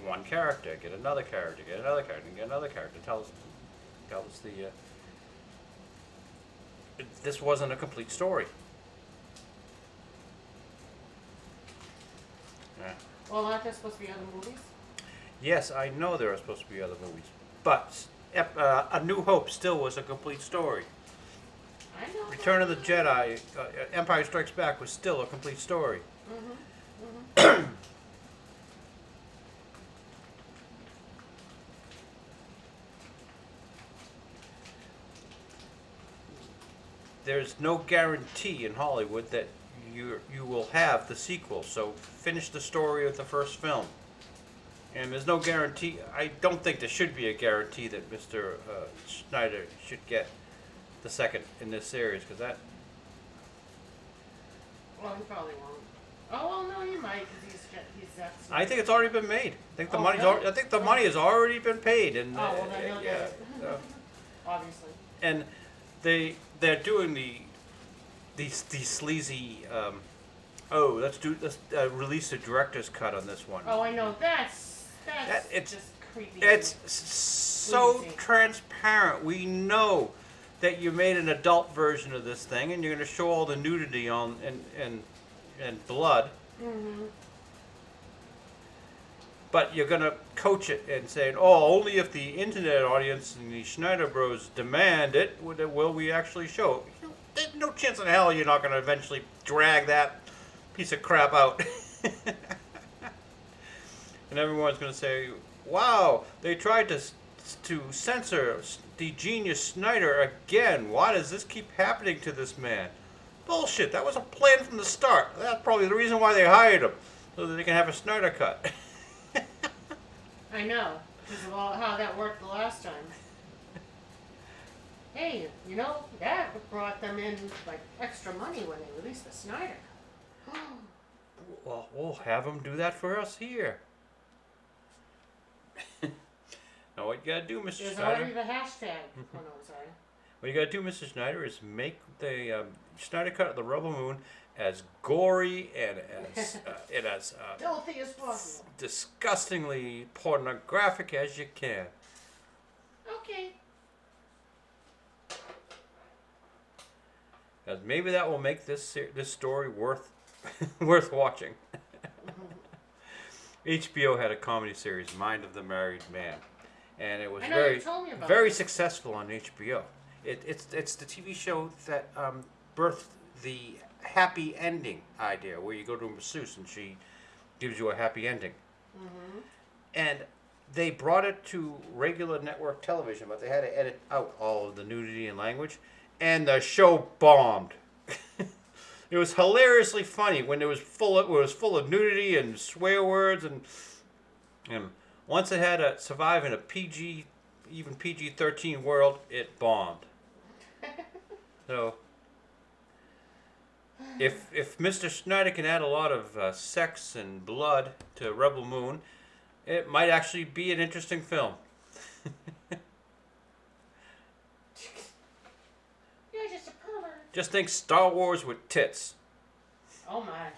Speaker 1: one character, get another character, get another character, and get another character. Tell us this wasn't a complete story. Yeah.
Speaker 2: Well, aren't there supposed to be other movies?
Speaker 1: Yes, I know there are supposed to be other movies, but A New Hope still was a complete story.
Speaker 2: I know.
Speaker 1: Return of the Jedi, Empire Strikes Back was still a complete story.
Speaker 2: Mm-hmm.
Speaker 1: there's no guarantee in Hollywood that you will have the sequel. So finish the story of the first film. And there's no guarantee. I don't think there should be a guarantee that Mr. Snyder should get the second in this series, because that.
Speaker 2: Well, he probably won't. Oh well, no, he might because he's that.
Speaker 1: I think it's already been made. I think the
Speaker 2: Oh,
Speaker 1: money's.
Speaker 2: really?
Speaker 1: I think the money has already been paid, and
Speaker 2: Oh well, then he'll
Speaker 1: yeah.
Speaker 2: get it. Obviously.
Speaker 1: And they're doing these sleazy. Let's release a director's cut on this one.
Speaker 2: Oh, I know. That's
Speaker 1: it's
Speaker 2: just creepy.
Speaker 1: It's so
Speaker 2: Sleazy.
Speaker 1: transparent. We know that you made an adult version of this thing, and you're going to show all the nudity on and blood.
Speaker 2: Mm-hmm.
Speaker 1: But you're going to coach it and say, oh, only if the internet audience and the Schneider Bros demand it will we actually show. There's no chance in hell you're not going to eventually drag that piece of crap out. And everyone's going to say, wow, they tried to censor the genius Snyder again. Why does this keep happening to this man? Bullshit, that was a plan from the start. That's probably the reason why they hired him, so that they can have a Snyder cut.
Speaker 2: I know, because of all, how that worked the last time. Hey, you know, that brought them in like extra money when they released the Snyder.
Speaker 1: Well, we'll have them do that for us here. Now what you gotta do, Mr.
Speaker 2: There's
Speaker 1: Snyder?
Speaker 2: already the hashtag. Oh no, sorry.
Speaker 1: What you gotta do, Mr. Snyder, is make the Snyder cut of the Rebel Moon as gory and as
Speaker 2: Filthy as possible.
Speaker 1: disgustingly pornographic as you can.
Speaker 2: Okay.
Speaker 1: Because maybe that will make this story worth worth watching. HBO had a comedy series, Mind of the Married Man, and it was
Speaker 2: I know, you told me about
Speaker 1: very
Speaker 2: it.
Speaker 1: successful on HBO. It's the TV show that birthed the happy ending idea, where you go to a masseuse and she gives you a happy ending.
Speaker 2: Mm-hmm.
Speaker 1: And they brought it to regular network television, but they had to edit out all of the nudity and language, and the show bombed. It was hilariously funny when it was full of nudity and swear words, and once it had to survive in a even PG-13 world, it bombed. So if Mr. Snyder can add a lot of sex and blood to Rebel Moon, it might actually be an interesting film.
Speaker 2: You're just a pervert.
Speaker 1: Just think Star Wars with tits.
Speaker 2: Oh my.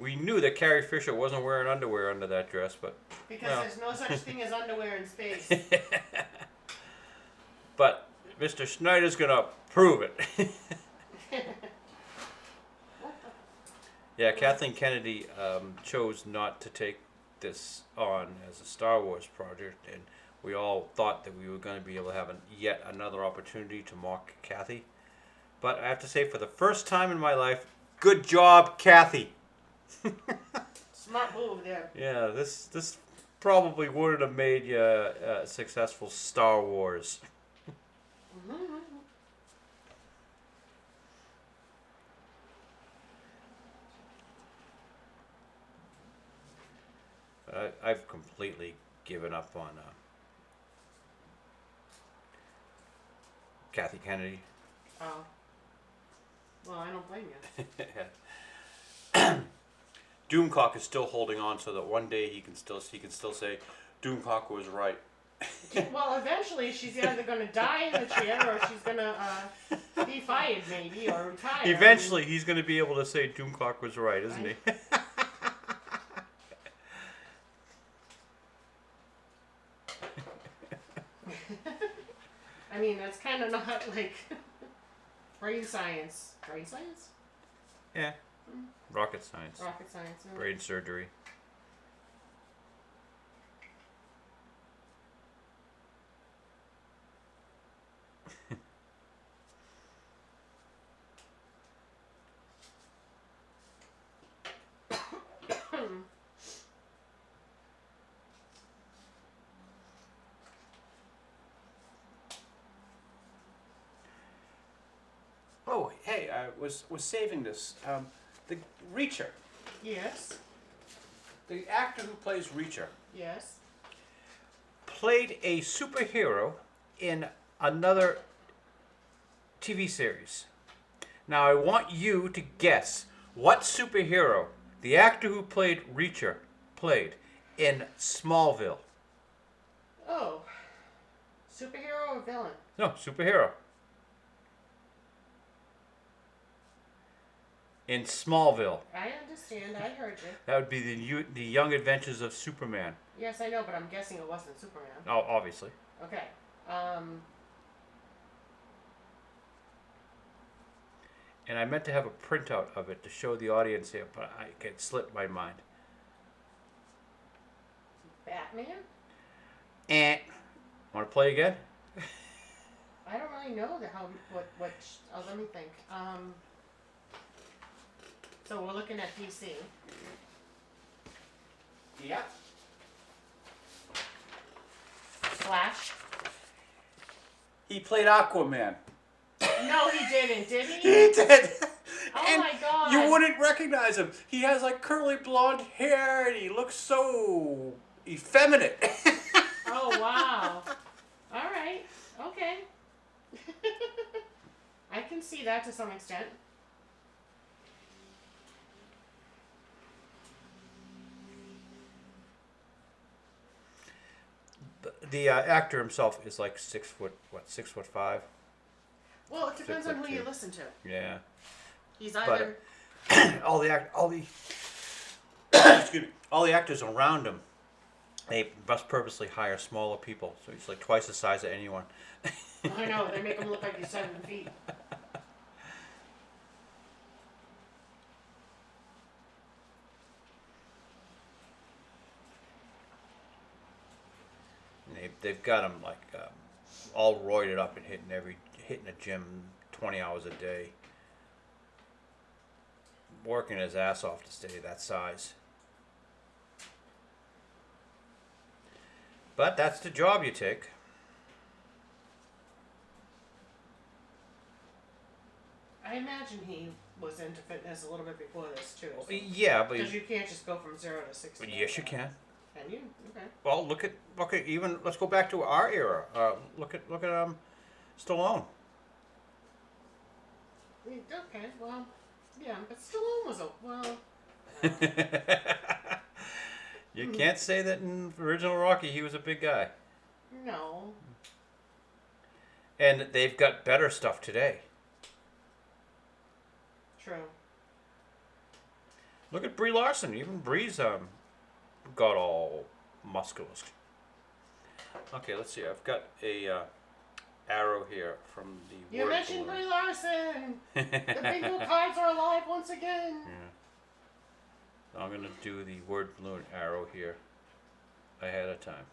Speaker 1: We knew that Carrie Fisher wasn't wearing underwear under that dress, but
Speaker 2: Because
Speaker 1: well.
Speaker 2: there's no such thing as underwear in space.
Speaker 1: But Mr. Snyder's gonna prove it. Yeah, Kathleen Kennedy chose not to take this on as a Star Wars project, and we all thought that we were going to be able to have yet another opportunity to mock Kathy. But I have to say, for the first time in my life, good job, Kathy.
Speaker 2: Smart move there.
Speaker 1: Yeah, this probably wouldn't have made you a successful Star Wars.
Speaker 2: Mm-hmm.
Speaker 1: I've completely given up on Kathy Kennedy.
Speaker 2: Oh. Well, I don't blame you.
Speaker 1: Doomcock is still holding on so that one day he can still say Doomcock was right.
Speaker 2: Well, eventually she's either going to die in the chair or she's going to be fired maybe or retire.
Speaker 1: Eventually he's going to be able to say Doomcock was right, isn't he?
Speaker 2: I mean, that's kind of not like brain science. Brain science?
Speaker 1: Yeah. Rocket science.
Speaker 2: Rocket science. No.
Speaker 1: Brain surgery. Oh, hey, I was saving this. The Reacher,
Speaker 2: Yes.
Speaker 1: the actor who plays Reacher,
Speaker 2: Yes.
Speaker 1: played a superhero in another TV series. Now I want you to guess what superhero the actor who played Reacher played in Smallville.
Speaker 2: Oh. Superhero or villain?
Speaker 1: No, superhero. In Smallville.
Speaker 2: I understand. I heard you.
Speaker 1: That would be the Young Adventures of Superman.
Speaker 2: Yes, I know, but I'm guessing it wasn't Superman.
Speaker 1: Oh, obviously.
Speaker 2: Okay.
Speaker 1: And I meant to have a printout of it to show the audience here, but it slipped my mind.
Speaker 2: Batman?
Speaker 1: Want to play again?
Speaker 2: I don't really know let me think. So we're looking at DC.
Speaker 1: Yeah.
Speaker 2: Flash?
Speaker 1: He played Aquaman.
Speaker 2: No, he didn't, did he?
Speaker 1: He did.
Speaker 2: Oh
Speaker 1: And
Speaker 2: my God.
Speaker 1: you wouldn't recognize him. He has like curly blonde hair and he looks so effeminate.
Speaker 2: Oh, wow. All right. Okay. I can see that to some extent.
Speaker 1: The actor himself is like 6'5".
Speaker 2: Well, it depends on who you
Speaker 1: 6'2".
Speaker 2: listen to.
Speaker 1: Yeah.
Speaker 2: He's either...
Speaker 1: all the excuse me, all the actors around him, they must purposely hire smaller people, so he's like twice the size of anyone.
Speaker 2: I know, they make him look like he's 7 feet.
Speaker 1: And they've got him like all roided up and hitting the gym 20 hours a day, working his ass off to stay that size. But that's the job you take.
Speaker 2: I imagine he was into fitness a little bit before this, too. So.
Speaker 1: Yeah, but
Speaker 2: Because you can't just go from 0 to 60.
Speaker 1: yes, you can.
Speaker 2: Can you? Okay.
Speaker 1: Well, look at even let's go back to our era. Look at Stallone.
Speaker 2: Okay, well, yeah, but Stallone was well.
Speaker 1: You can't say that in original Rocky he was a big guy.
Speaker 2: No.
Speaker 1: And they've got better stuff today.
Speaker 2: True.
Speaker 1: Look at Brie Larson. Even Brie's got all musculous. Okay, let's see. I've got a arrow here from the.
Speaker 2: You
Speaker 1: word
Speaker 2: mentioned
Speaker 1: balloon.
Speaker 2: Brie Larson. The bingo cards are alive once again.
Speaker 1: Yeah. So I'm gonna do the word balloon arrow here ahead of time.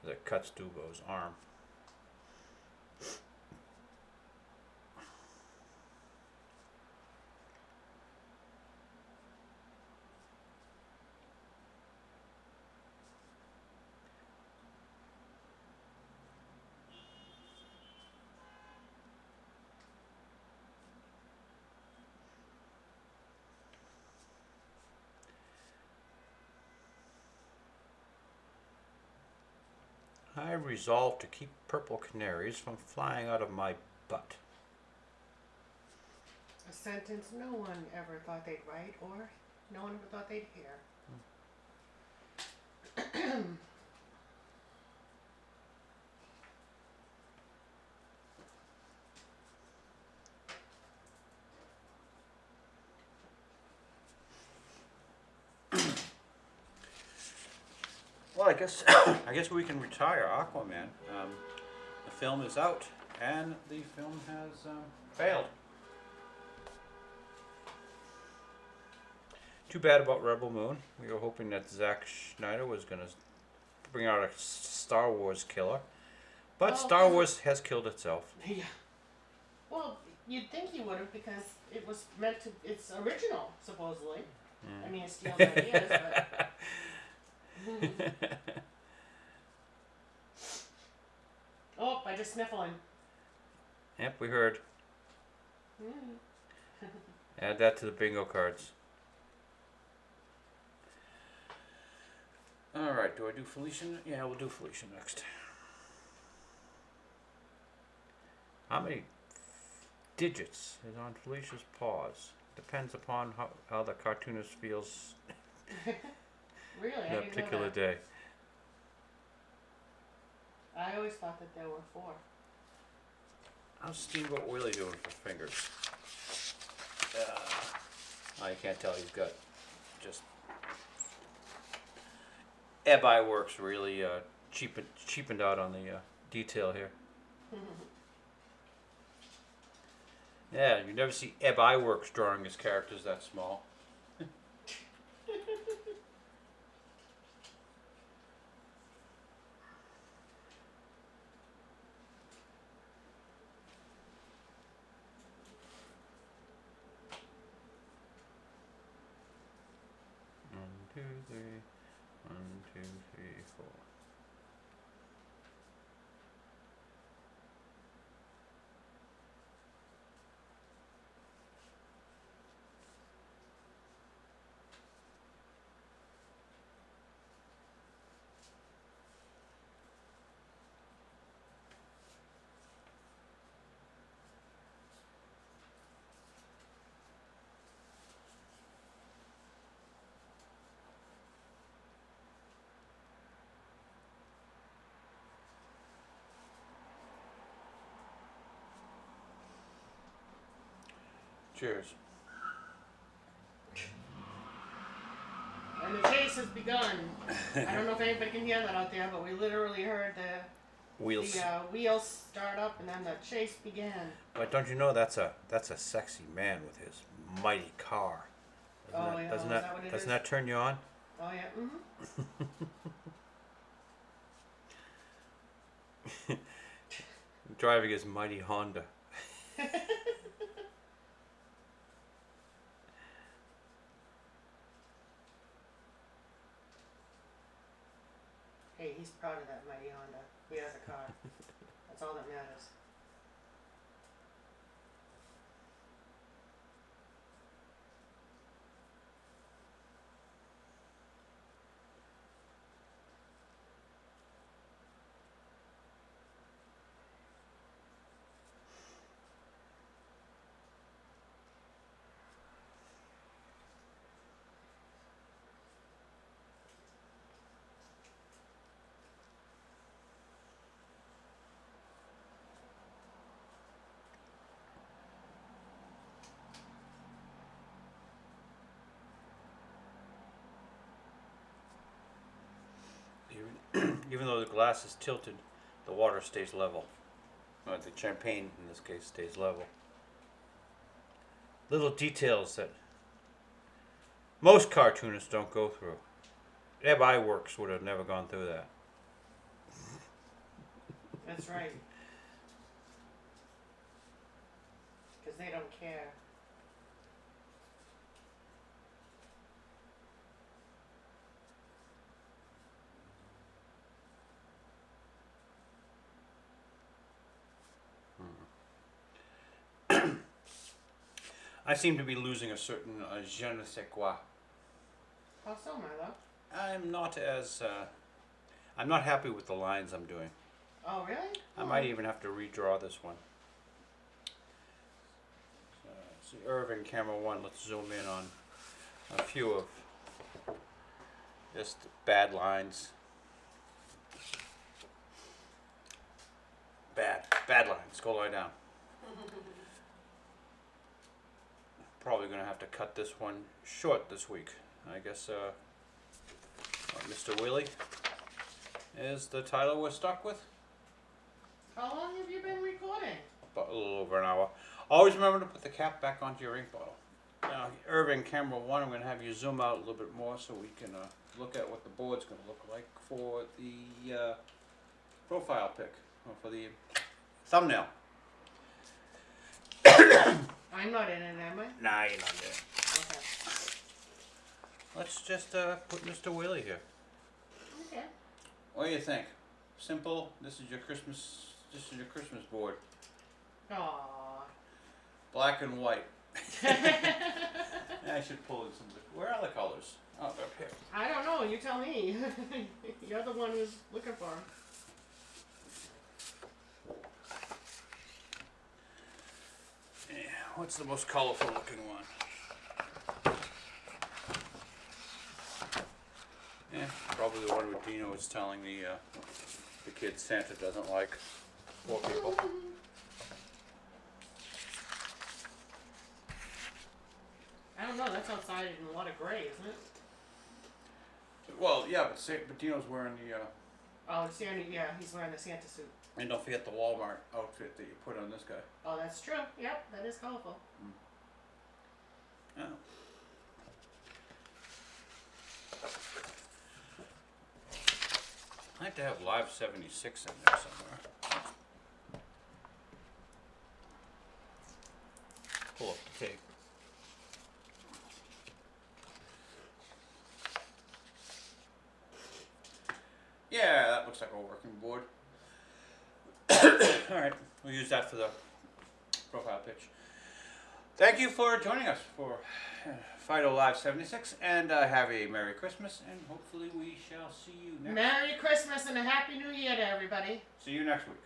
Speaker 1: That cuts Dubo's arm. I resolved to keep purple canaries from flying out of my butt.
Speaker 2: A sentence no one ever thought they'd write or no one ever thought they'd hear.
Speaker 1: Well, I guess we can retire Aquaman. The film is out, and the film has failed. Too bad about Rebel Moon. We were hoping that Zack Snyder was going to bring out a Star Wars killer, but
Speaker 2: Well,
Speaker 1: Star Wars has killed itself.
Speaker 2: Yeah. Well, you'd think he would have because it was meant to. It's original, supposedly. I mean, it steals ideas, but. Oh, I just sniffling.
Speaker 1: Yep, we heard.
Speaker 2: Mm.
Speaker 1: Add that to the bingo cards. Alright, do I do Felicia? Yeah, we'll do Felicia next. How many digits is on Felicia's paws? Depends upon how the cartoonist feels
Speaker 2: Really? I
Speaker 1: that
Speaker 2: didn't know
Speaker 1: particular
Speaker 2: that.
Speaker 1: day.
Speaker 2: I always thought that there were 4.
Speaker 1: How's Steamboat Willie doing for fingers? I can't tell. He's got just Ebb-Eye Works really cheapened out on the detail here. Yeah, you never see Ebb-Eye Works drawing his characters that small. One, two, three. 1, 2, 3, 4. Cheers.
Speaker 2: And the chase has begun. I don't know if anybody can hear that out there, but we literally heard the
Speaker 1: Wheels.
Speaker 2: wheels start up, and then the chase began.
Speaker 1: But don't you know that's a sexy man with his mighty car?
Speaker 2: Is that what it
Speaker 1: doesn't
Speaker 2: is?
Speaker 1: that turn you on?
Speaker 2: Oh yeah.
Speaker 1: Driving his mighty Honda.
Speaker 2: Hey, he's proud of that mighty Honda. He has a car. That's all that matters.
Speaker 1: Even though the glass is tilted, the water stays level. The champagne, in this case, stays level. Little details that most cartoonists don't go through. Ebb-Eye Works would have never gone through that.
Speaker 2: That's right. Because they don't care.
Speaker 1: I seem to be losing a certain je ne sais quoi.
Speaker 2: How so, my love?
Speaker 1: I'm not happy with the lines I'm doing.
Speaker 2: Oh, really?
Speaker 1: I might even have to redraw this one. See, Irving, camera 1, let's zoom in on a few of just bad lines. Bad lines, go lie down. Probably going to have to cut this one short this week. I guess Mr. Willie is the title we're stuck with.
Speaker 2: How long have you been recording?
Speaker 1: About a little over an hour. Always remember to put the cap back onto your ink bottle. Now, Irving, camera 1, I'm going to have you zoom out a little bit more so we can look at what the board's going to look like for the profile pic, or for the thumbnail.
Speaker 2: I'm not in it, am I?
Speaker 1: Nah, you're not there.
Speaker 2: Okay.
Speaker 1: Let's just put Mr. Willie here.
Speaker 2: Okay.
Speaker 1: What do you think? Simple. This is your Christmas This is your Christmas board.
Speaker 2: Aww.
Speaker 1: Black and white. I should pull in some of the, where are the colors? Oh, they're up here.
Speaker 2: I don't know, you tell me. You're the one who's looking for them.
Speaker 1: Yeah, what's the most colorful looking one? Yeah, probably the one with Dino was telling the kids Santa doesn't like poor people.
Speaker 2: I don't know, that's outside in a lot of gray, isn't it?
Speaker 1: Well, yeah, but Dino's wearing the,
Speaker 2: Oh, it's Santa, yeah, he's wearing the Santa suit.
Speaker 1: and don't forget the Walmart outfit that you put on this guy.
Speaker 2: Oh, that's true. Yep, that is colorful.
Speaker 1: Oh. I have to have Live 76 in there somewhere. Pull up the tape. Yeah, that looks like a working board. Alright, we'll use that for the profile pitch. Thank you for joining us for Fido Live 76, and have a Merry Christmas, and hopefully we shall see you next
Speaker 2: Merry Christmas and a Happy New Year to everybody.
Speaker 1: See you next week.